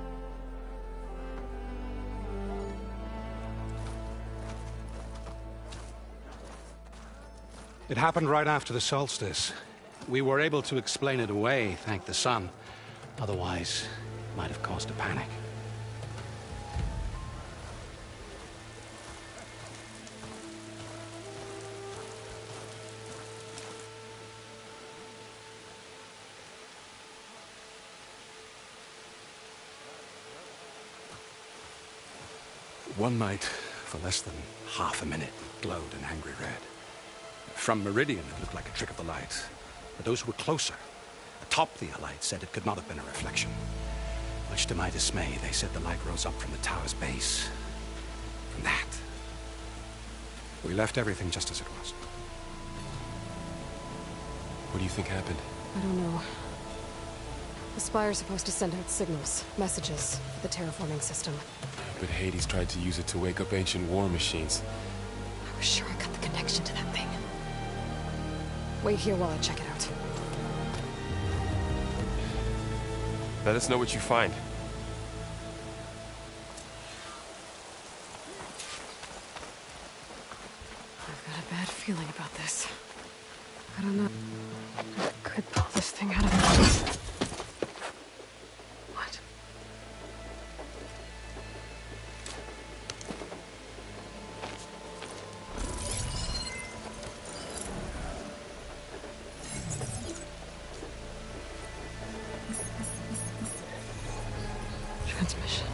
It happened right after the solstice. We were able to explain it away, thank the sun. Otherwise, it might have caused a panic. One night, for less than half a minute, glowed an angry red. From Meridian, it looked like a trick of the light. But those who were closer, atop the light, said it could not have been a reflection. Much to my dismay, they said the light rose up from the tower's base. From that, we left everything just as it was. What do you think happened? I don't know. The Spire's supposed to send out signals, messages, for the terraforming system. But Hades tried to use it to wake up ancient war machines. I was sure I got the connection to that thing. Wait here while I check it out. Let us know what you find. I've got a bad feeling about this. I don't know. I could pull this thing out of the... What? Transmission.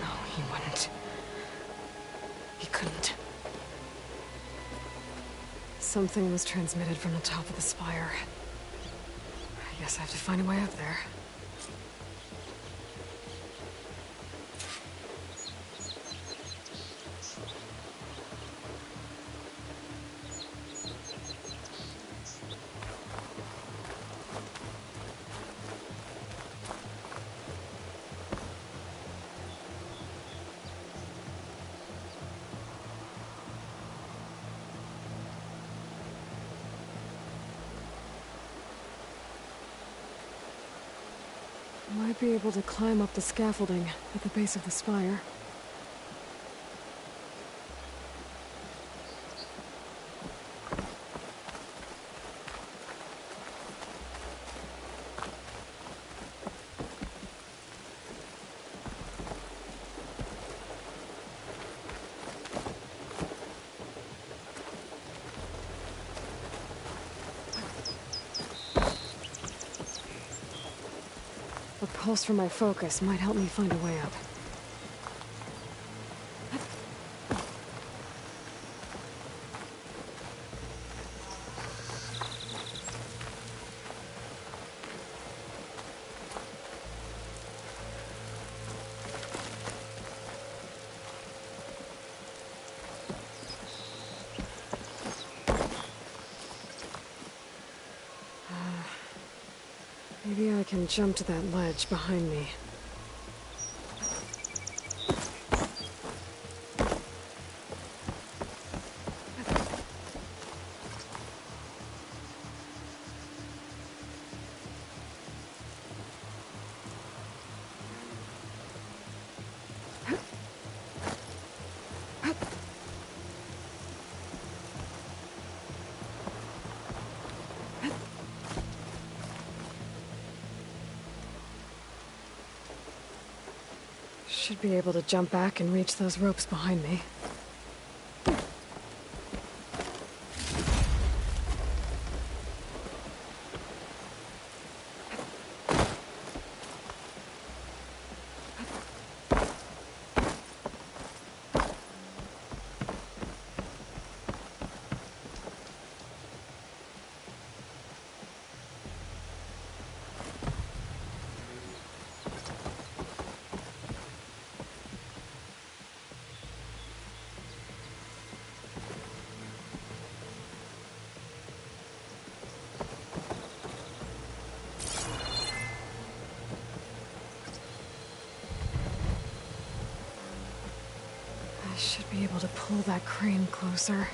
No, he wouldn't. He couldn't. Something was transmitted from the top of the spire. I guess I have to find a way up there. Might be able to climb up the scaffolding at the base of the spire. A pulse from my focus might help me find a way up. Maybe I can jump to that ledge behind me. Should be able to jump back and reach those ropes behind me. able to pull that crane closer.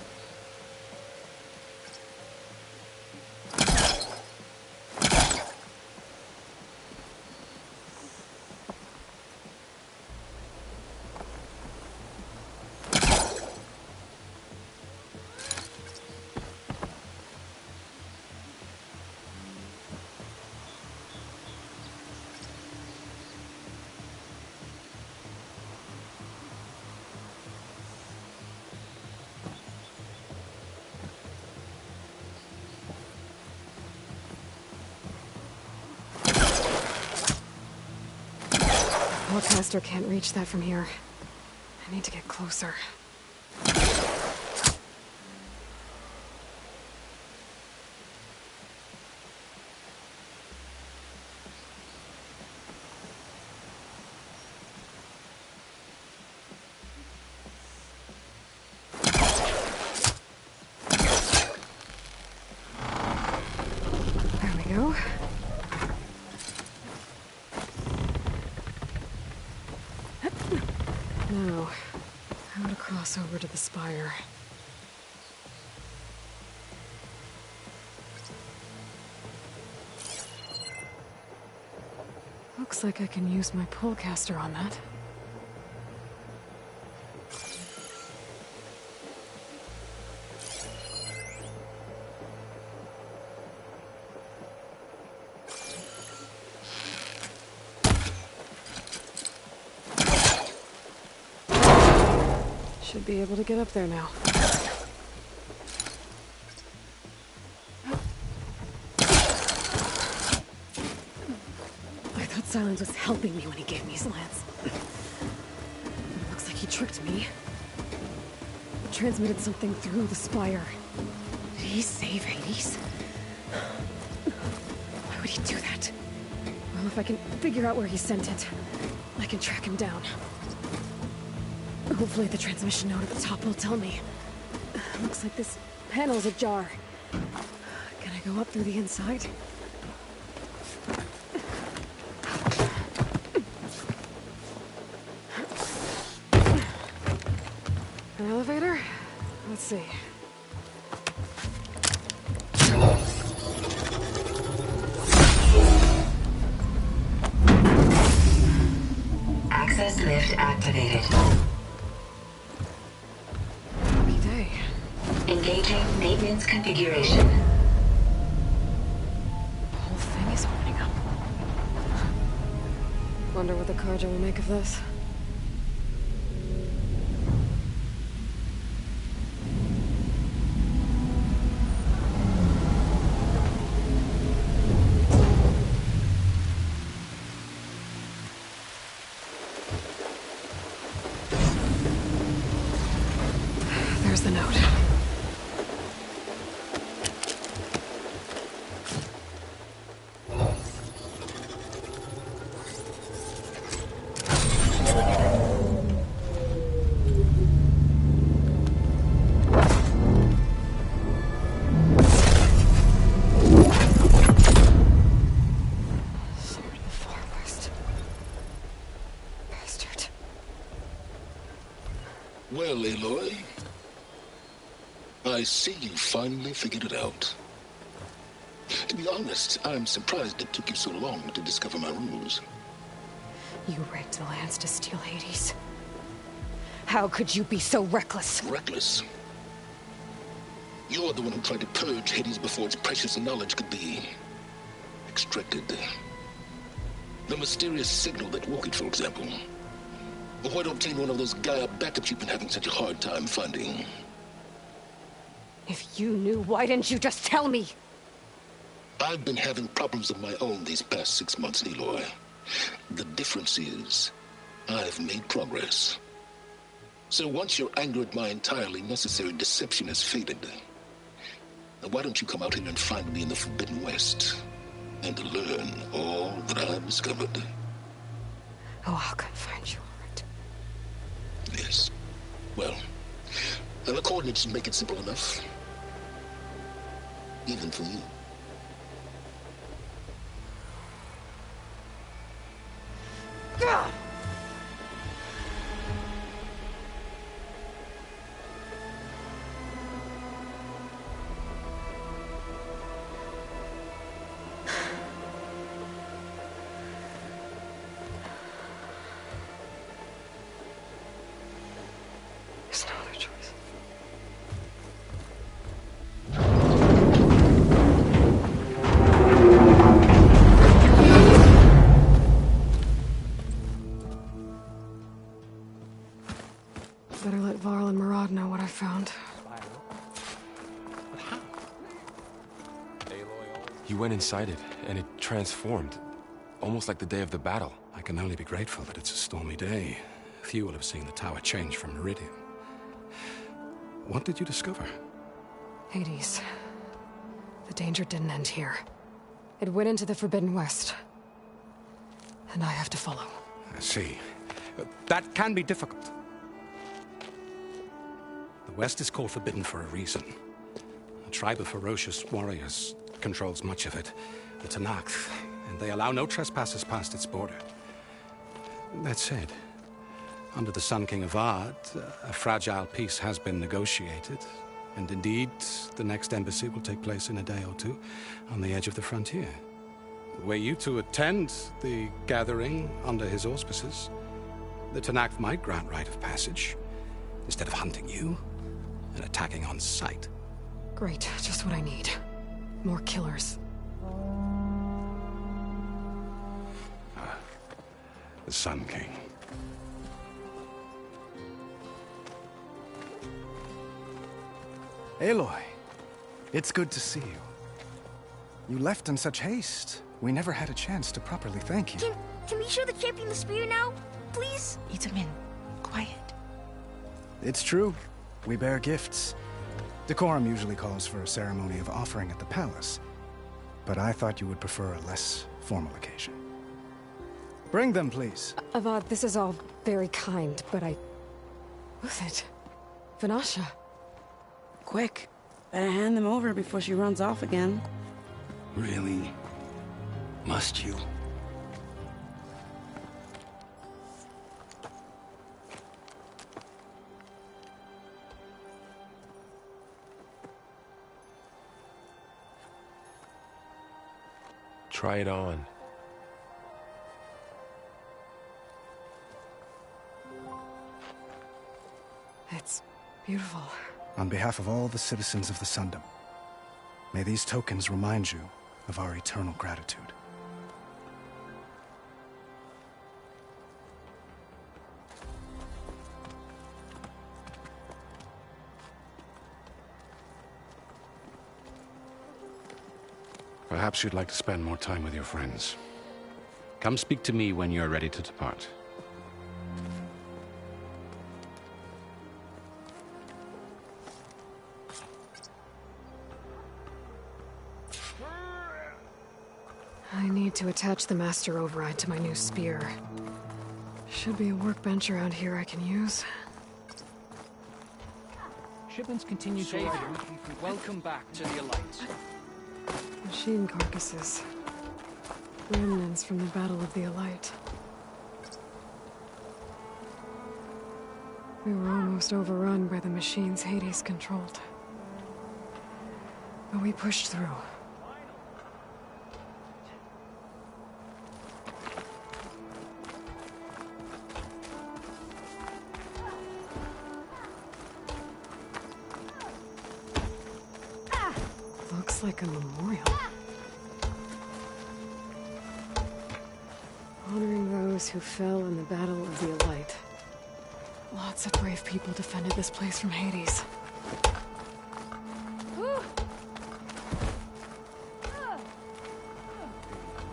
Hellcaster can't reach that from here. I need to get closer. There we go. Now, how to cross over to the spire. Looks like I can use my pullcaster on that. Should be able to get up there now. I thought Silence was helping me when he gave me his lance. But it looks like he tricked me. Transmitted something through the spire. Did he save Hades? Why would he do that? Well, if I can figure out where he sent it, I can track him down. Hopefully the transmission node at the top will tell me. Looks like this panel's ajar. Can I go up through the inside? An elevator? Let's see. Access lift activated. Engaging maintenance configuration. The whole thing is opening up. Wonder what the Carja will make of this. There's the note. Well, Aloy, I see you finally figured it out. To be honest, I'm surprised it took you so long to discover my rules. You rigged the lance to steal Hades. How could you be so reckless? Reckless? You're the one who tried to purge Hades before its precious knowledge could be extracted. The mysterious signal that woke it, for example. Or why don't obtain one of those Gaia backups you've been having such a hard time finding? If you knew, why didn't you just tell me? I've been having problems of my own these past 6 months, Aloy. The difference is, I've made progress. So once your anger at my entirely necessary deception has faded, why don't you come out here and find me in the Forbidden West and learn all that I've discovered? Oh, I'll come find you, all right? Yes. Well, the coordinates make it simple enough. Even for you. You went inside it, and it transformed. Almost like the day of the battle. I can only be grateful that it's a stormy day. Few will have seen the tower change from Meridian. What did you discover? Hades. The danger didn't end here. It went into the Forbidden West. And I have to follow. I see. That can be difficult. The West is called Forbidden for a reason. A tribe of ferocious warriors controls much of it, the Tenakth, and they allow no trespassers past its border. That said, under the Sun King Avad, a fragile peace has been negotiated, and indeed, the next embassy will take place in a day or two on the edge of the frontier. Were you to attend the gathering under his auspices, the Tenakth might grant right of passage, instead of hunting you and attacking on sight. Great, just what I need. More killers. The Sun King. Aloy, it's good to see you. You left in such haste. We never had a chance to properly thank you. Can we show the champion the spear now? Please? Itamen, quiet. It's true. We bear gifts. Decorum usually calls for a ceremony of offering at the palace. But I thought you would prefer a less formal occasion. Bring them, please. Avad, this is all very kind, but Who's it? Vanasha. Quick. Better hand them over before she runs off again. Really? Must you? Try it on. It's beautiful. On behalf of all the citizens of the Sundom, may these tokens remind you of our eternal gratitude. Perhaps you'd like to spend more time with your friends. Come speak to me when you're ready to depart. I need to attach the Master Override to my new spear. Should be a workbench around here I can use. Shipments continue to arrive. Welcome back to the Alliance. Machine carcasses. Remnants from the Battle of the Allight. We were almost overrun by the machines Hades controlled. But we pushed through. Looks like a memorial. Honoring those who fell in the Battle of the Allight. Lots of brave people defended this place from Hades.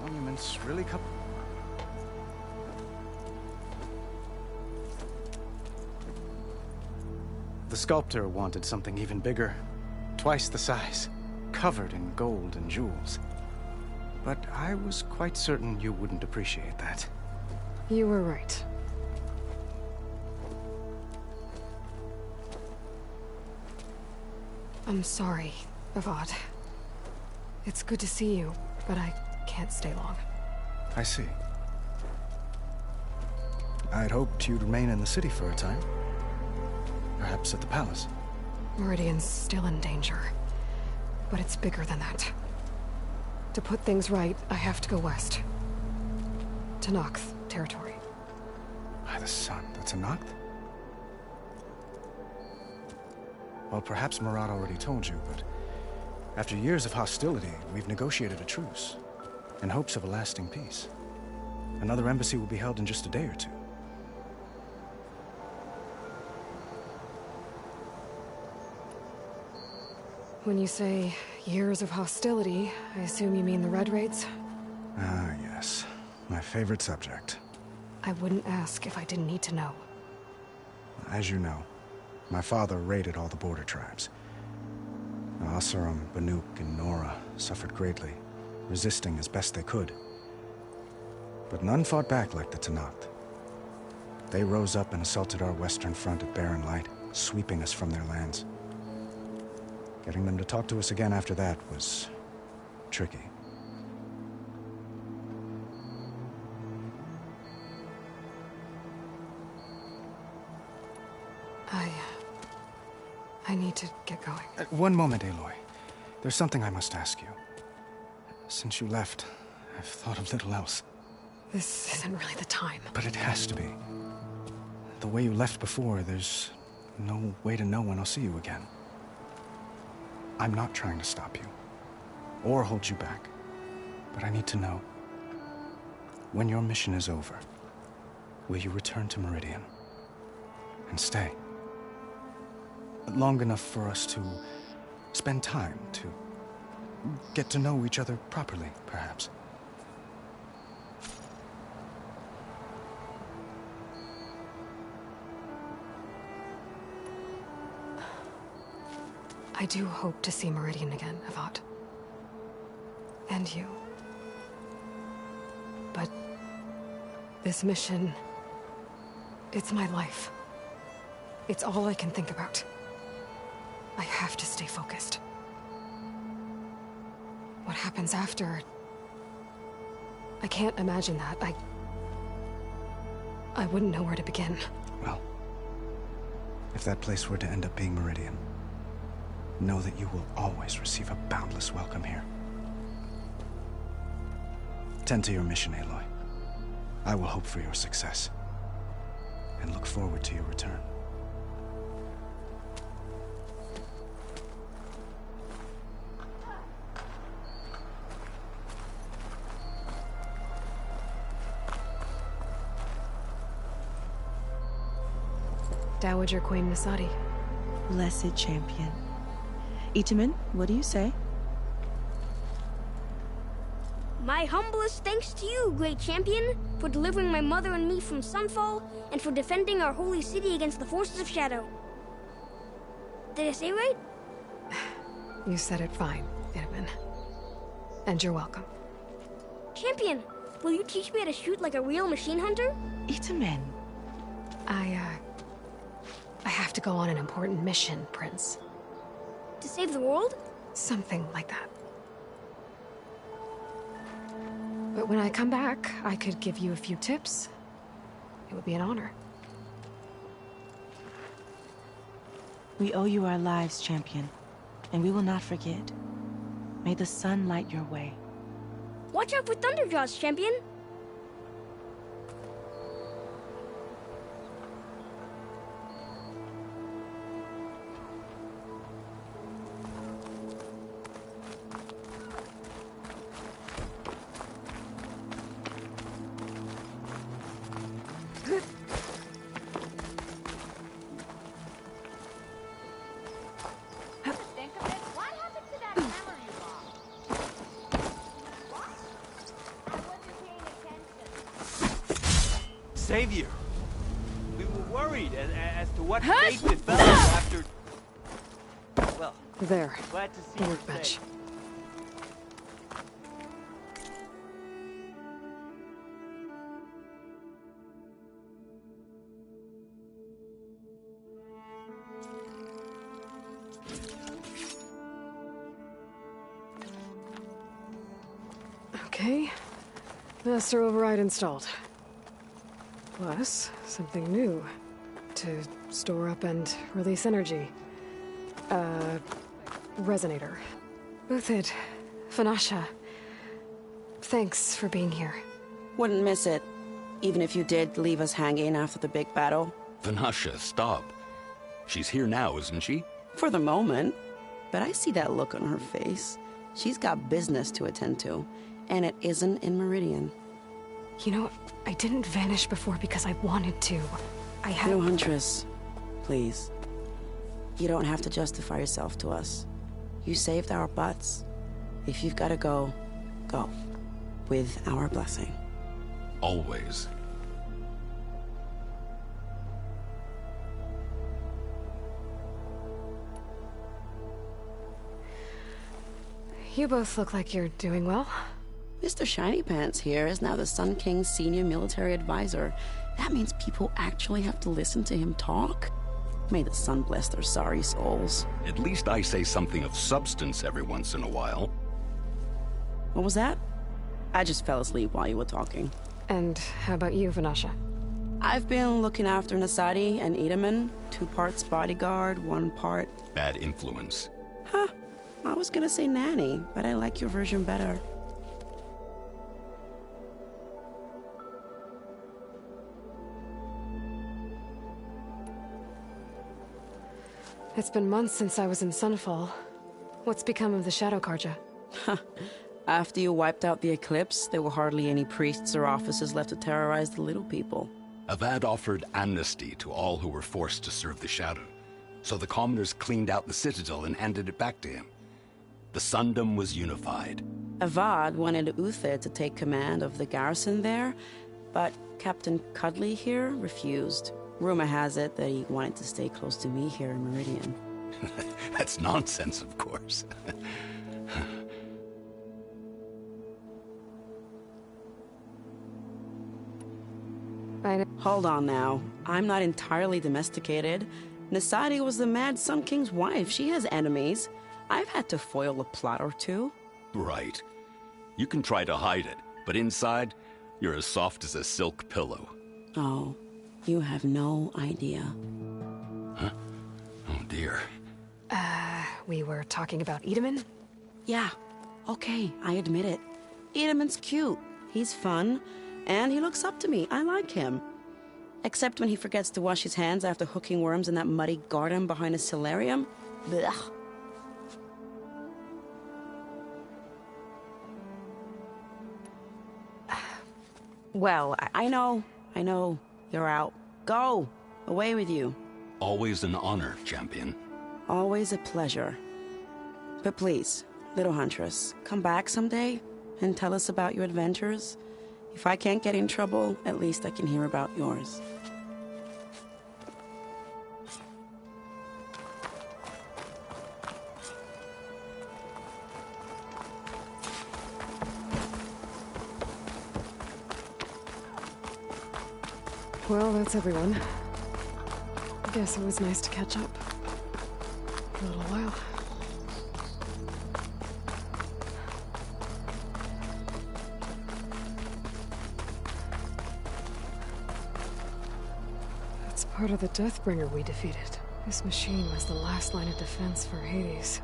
Monuments really come. The sculptor wanted something even bigger. Twice the size. Covered in gold and jewels. But I was quite certain you wouldn't appreciate that. You were right. I'm sorry, Avad. It's good to see you, but I can't stay long. I see. I'd hoped you'd remain in the city for a time. Perhaps at the palace. Meridian's still in danger. But it's bigger than that. To put things right, I have to go west. Tenakth territory. By the sun, that's Tenakth? Well, perhaps Marat already told you, but after years of hostility, we've negotiated a truce, in hopes of a lasting peace. Another embassy will be held in just a day or two. When you say years of hostility, I assume you mean the Red Raids? Ah, yes. My favorite subject. I wouldn't ask if I didn't need to know. As you know, my father raided all the border tribes. Oseram, Banuk, and Nora suffered greatly, resisting as best they could. But none fought back like the Tenakth. They rose up and assaulted our western front at Barren Light, sweeping us from their lands. Getting them to talk to us again after that was tricky. I need to get going. One moment, Aloy. There's something I must ask you. Since you left, I've thought of little else. This isn't really the time. But it has to be. The way you left before, there's no way to know when I'll see you again. I'm not trying to stop you, or hold you back. But I need to know, when your mission is over, will you return to Meridian? And stay? Long enough for us to spend time, to get to know each other properly, perhaps. I do hope to see Meridian again, Avad. And you. But this mission, it's my life. It's all I can think about. I have to stay focused. What happens after? I can't imagine that. I wouldn't know where to begin. Well, if that place were to end up being Meridian, know that you will always receive a boundless welcome here. Tend to your mission, Aloy. I will hope for your success, and look forward to your return. Dowager Queen Masadi. Blessed champion. Itamen, what do you say? My humblest thanks to you, great champion, for delivering my mother and me from Sunfall, and for defending our holy city against the forces of Shadow. Did I say right? You said it fine, Itamen. And you're welcome. Champion, will you teach me how to shoot like a real machine hunter? Itamen. I have to go on an important mission, Prince. To save the world? Something like that. But when I come back, I could give you a few tips. It would be an honor. We owe you our lives, champion, and we will not forget. May the sun light your way. Watch out for Thunderjaws, champion! Savior, we were worried as to what fate befell us after... Well, there. Glad to see the you workbench. safe. Okay. Master override installed. Plus, something new. To store up and release energy. Resonator. Uthid. Vanasha. Thanks for being here. Wouldn't miss it. Even if you did leave us hanging after the big battle. Vanasha, stop. She's here now, isn't she? For the moment. But I see that look on her face. She's got business to attend to. And it isn't in Meridian. You know, I didn't vanish before because I wanted to. I had... No, Huntress. Please. You don't have to justify yourself to us. You saved our butts. If you've got to go, go. With our blessing. Always. You both look like you're doing well. Mr. Shiny Pants here is now the Sun King's senior military advisor. That means people actually have to listen to him talk? May the sun bless their sorry souls. At least I say something of substance every once in a while. What was that? I just fell asleep while you were talking. And how about you, Vanasha? I've been looking after Nasadi and Itaman. 2 parts bodyguard, 1 part... Bad influence. Huh. I was gonna say nanny, but I like your version better. It's been months since I was in Sunfall. What's become of the Shadow Carja? After you wiped out the Eclipse, there were hardly any priests or officers left to terrorize the little people. Avad offered amnesty to all who were forced to serve the Shadow, so the commoners cleaned out the Citadel and handed it back to him. The Sundom was unified. Avad wanted Uther to take command of the garrison there, but Captain Cudley here refused. Rumor has it that he wanted to stay close to me here in Meridian. That's nonsense, of course. Hold on now. I'm not entirely domesticated. Nasadi was the Mad Sun King's wife. She has enemies. I've had to foil a plot or two. Right. You can try to hide it, but inside, you're as soft as a silk pillow. Oh, you have no idea. Huh? Oh dear. We were talking about Itaman? Yeah. Okay, I admit it. Itaman's cute. He's fun. And he looks up to me. I like him. Except when he forgets to wash his hands after hooking worms in that muddy garden behind a solarium. Blech. Well, I know. You're out. Go! Away with you. Always an honor, champion. Always a pleasure. But please, little huntress, come back someday and tell us about your adventures. If I can't get in trouble, at least I can hear about yours. Well, that's everyone. I guess it was nice to catch up. For a little while. That's part of the Deathbringer we defeated. This machine was the last line of defense for Hades.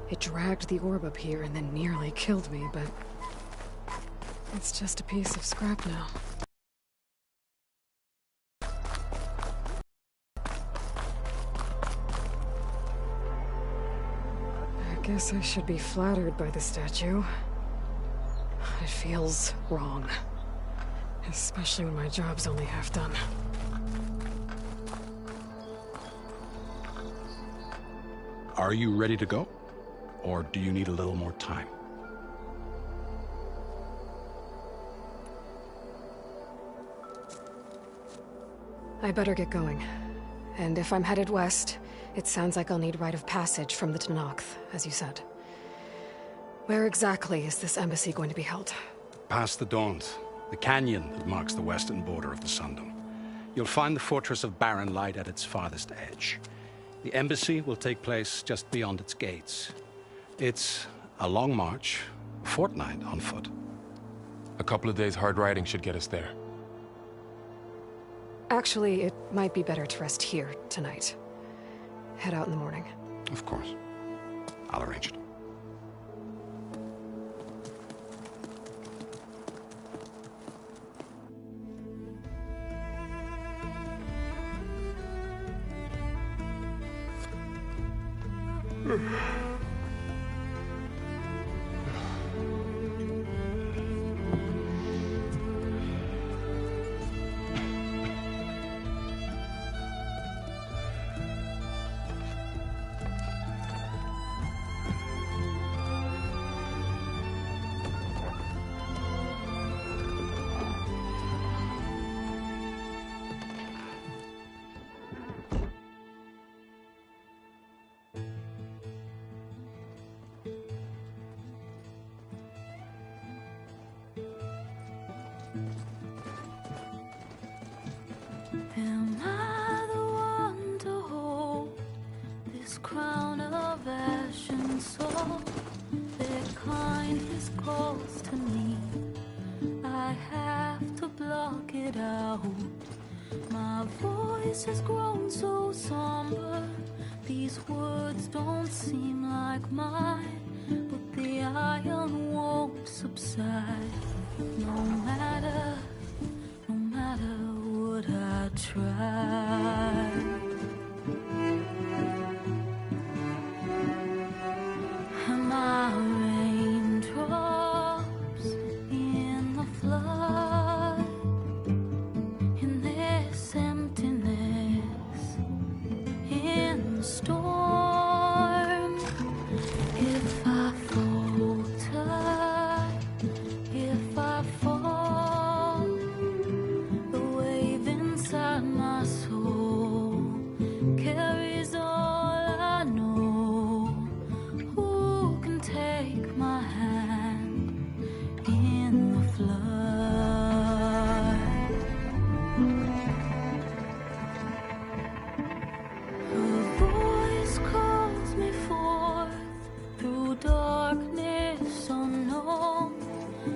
It dragged the orb up here and then nearly killed me, but... it's just a piece of scrap now. I guess I should be flattered by the statue. It feels wrong. Especially when my job's only half done. Are you ready to go? Or do you need a little more time? I better get going. And if I'm headed west, it sounds like I'll need rite of passage from the Tenakth, as you said. Where exactly is this embassy going to be held? Past the Daunt, the canyon that marks the western border of the Sundom. You'll find the fortress of Barren Light at its farthest edge. The embassy will take place just beyond its gates. It's a long march, a fortnight on foot. A couple of days hard riding should get us there. Actually, it might be better to rest here tonight. Head out in the morning. Of course. I'll arrange it. Am I the one to hold this crown of ash and salt? Their kindness calls to me. I have to block it out. My voice has grown so somber. These words don't seem like mine, but the iron won't subside. No matter what I try. Am I raindrops in the flood? In this emptiness, in the storm. If I falter, if I fall, the wave inside my soul carries all I know. Who can take my hand in the flood? Her voice calls me forth through darkness unknown.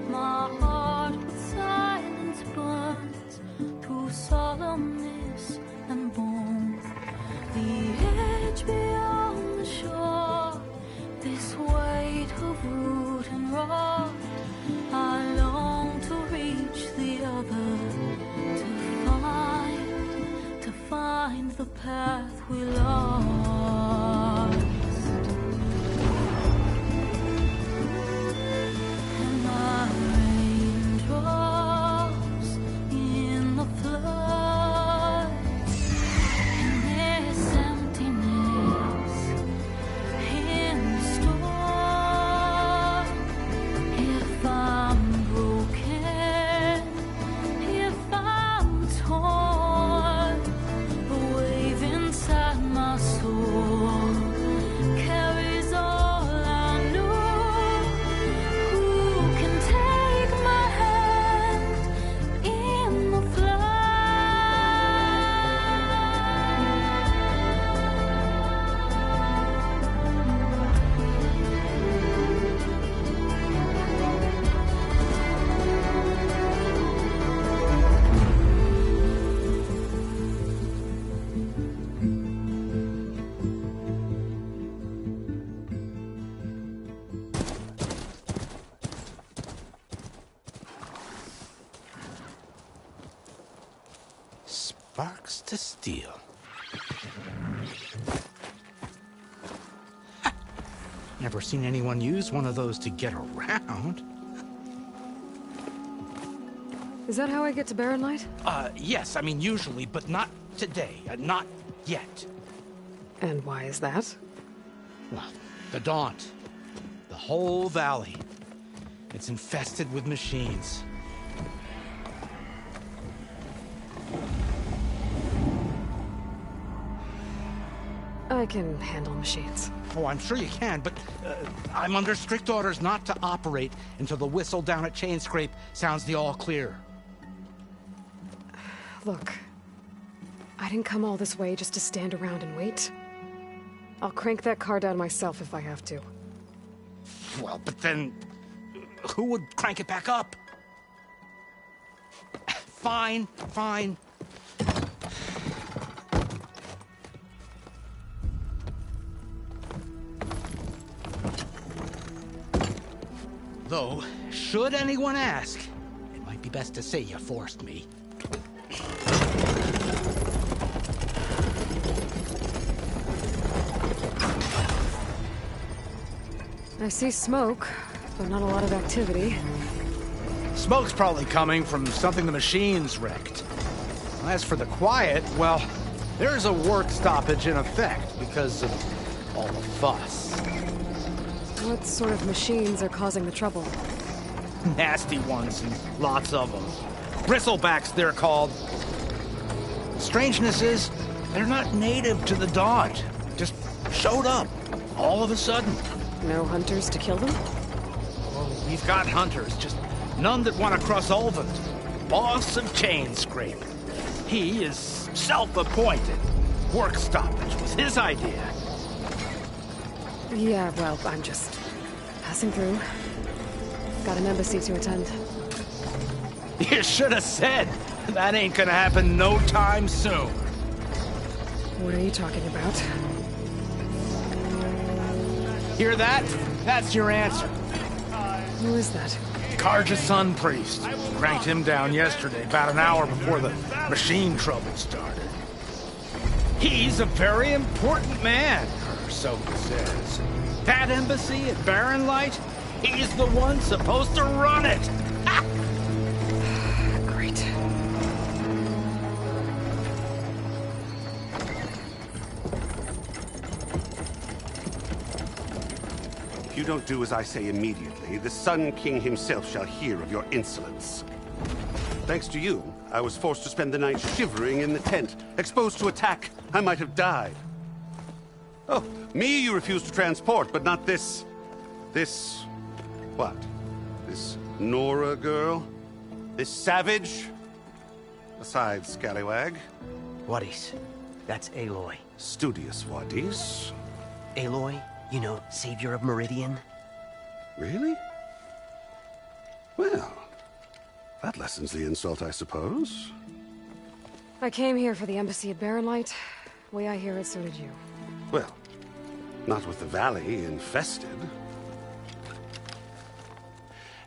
My heart with silence burns through solemnness and bone. The edge beyond the shore, this weight of root and rock. I long to reach the other, to find the path we lost. And my raindrops in the flood, in this emptiness, in the storm. If I'm broken, if I'm torn, the wave inside my soul carries all I know. Who can take my hand in the Sparks to steel. Never seen anyone use one of those to get around. Is that how I get to Barren Light? Yes, I mean usually, but not today. Not yet. And why is that? Well, the Daunt. The whole valley. It's infested with machines. I can handle machines. Oh, I'm sure you can, but I'm under strict orders not to operate until the whistle down at Chainscrape sounds the all clear. Look, I didn't come all this way just to stand around and wait. I'll crank that car down myself if I have to. Well, but then who would crank it back up? Fine, fine. Though, should anyone ask, it might be best to say you forced me. I see smoke, but not a lot of activity. Smoke's probably coming from something the machines wrecked. As for the quiet, well, there's a work stoppage in effect because of all the fuss. What sort of machines are causing the trouble? Nasty ones, and lots of them. Bristlebacks, they're called. The strangeness is, they're not native to the Daunt. Just showed up, all of a sudden. No hunters to kill them? Well, we've got hunters, just none that want to cross Ulvund. Boss of Chainscrape. He is self-appointed. Work stoppage was his idea. Yeah, well, I'm just passing through. Got an embassy to attend. You should have said. That ain't gonna happen no time soon. What are you talking about? Hear that? That's your answer. Who is that? Carja's son priest. Cranked him down yesterday, about an hour before the machine trouble started. He's a very important man, or so he says. That embassy at Barren Light, he's the one supposed to run it. Ha! Great. If you don't do as I say immediately, the Sun King himself shall hear of your insolence. Thanks to you, I was forced to spend the night shivering in the tent. Exposed to attack, I might have died. Oh, me you refuse to transport, but not this... what? This Nora girl? This savage? Besides, scallywag. Wadis. That's Aloy. Studious Wadis. Aloy, you know, savior of Meridian. Really? Well, that lessens the insult, I suppose. I came here for the embassy at Barren Light. Way I hear it, so did you. Well, not with the valley infested.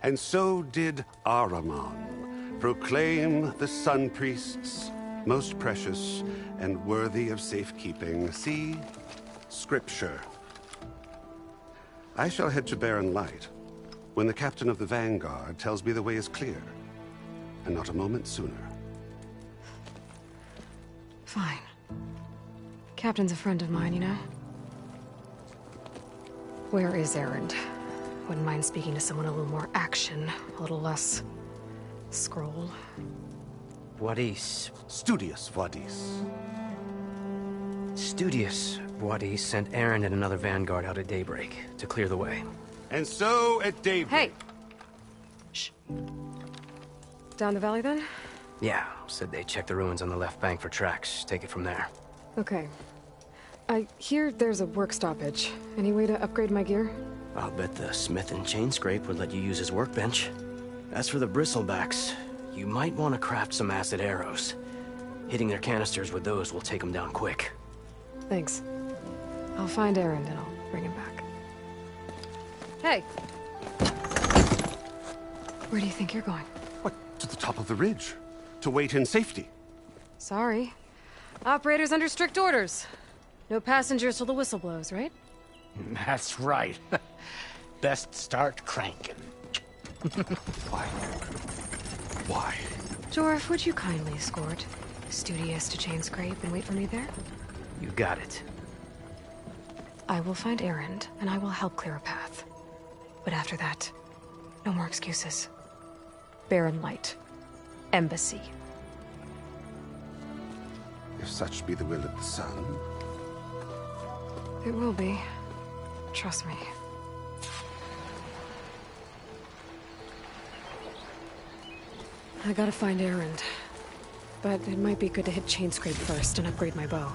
And so did Ahriman proclaim the Sun Priests most precious and worthy of safekeeping. See? Scripture. I shall head to Barren Light when the captain of the Vanguard tells me the way is clear, and not a moment sooner. Fine. Captain's a friend of mine, you know? Where is Erend? Wouldn't mind speaking to someone a little more action, a little less... scroll. Wadis. Studious Wadis. Studious Wadis sent Erend and another Vanguard out at daybreak to clear the way. And so at daybreak... Hey! Shh. Down the valley, then? Yeah, said they checked the ruins on the left bank for tracks. Take it from there. Okay. I hear there's a work stoppage. Any way to upgrade my gear? I'll bet the smith and chain scrape would let you use his workbench. As for the bristlebacks, you might want to craft some acid arrows. Hitting their canisters with those will take them down quick. Thanks. I'll find Erend and I'll bring him back. Hey! Where do you think you're going? What, to the top of the ridge. To wait in safety. Sorry. Operator's under strict orders. No passengers till the whistle blows, right? That's right. Best start cranking. Why? Why? Jorf, would you kindly escort Studious to Chain Scrape and wait for me there? You got it. I will find Erend, and I will help clear a path. But after that, no more excuses. Barren Light. Embassy. If such be the will of the Sun. It will be. Trust me. I gotta find Erend. But it might be good to hit Chain Scrape first and upgrade my bow.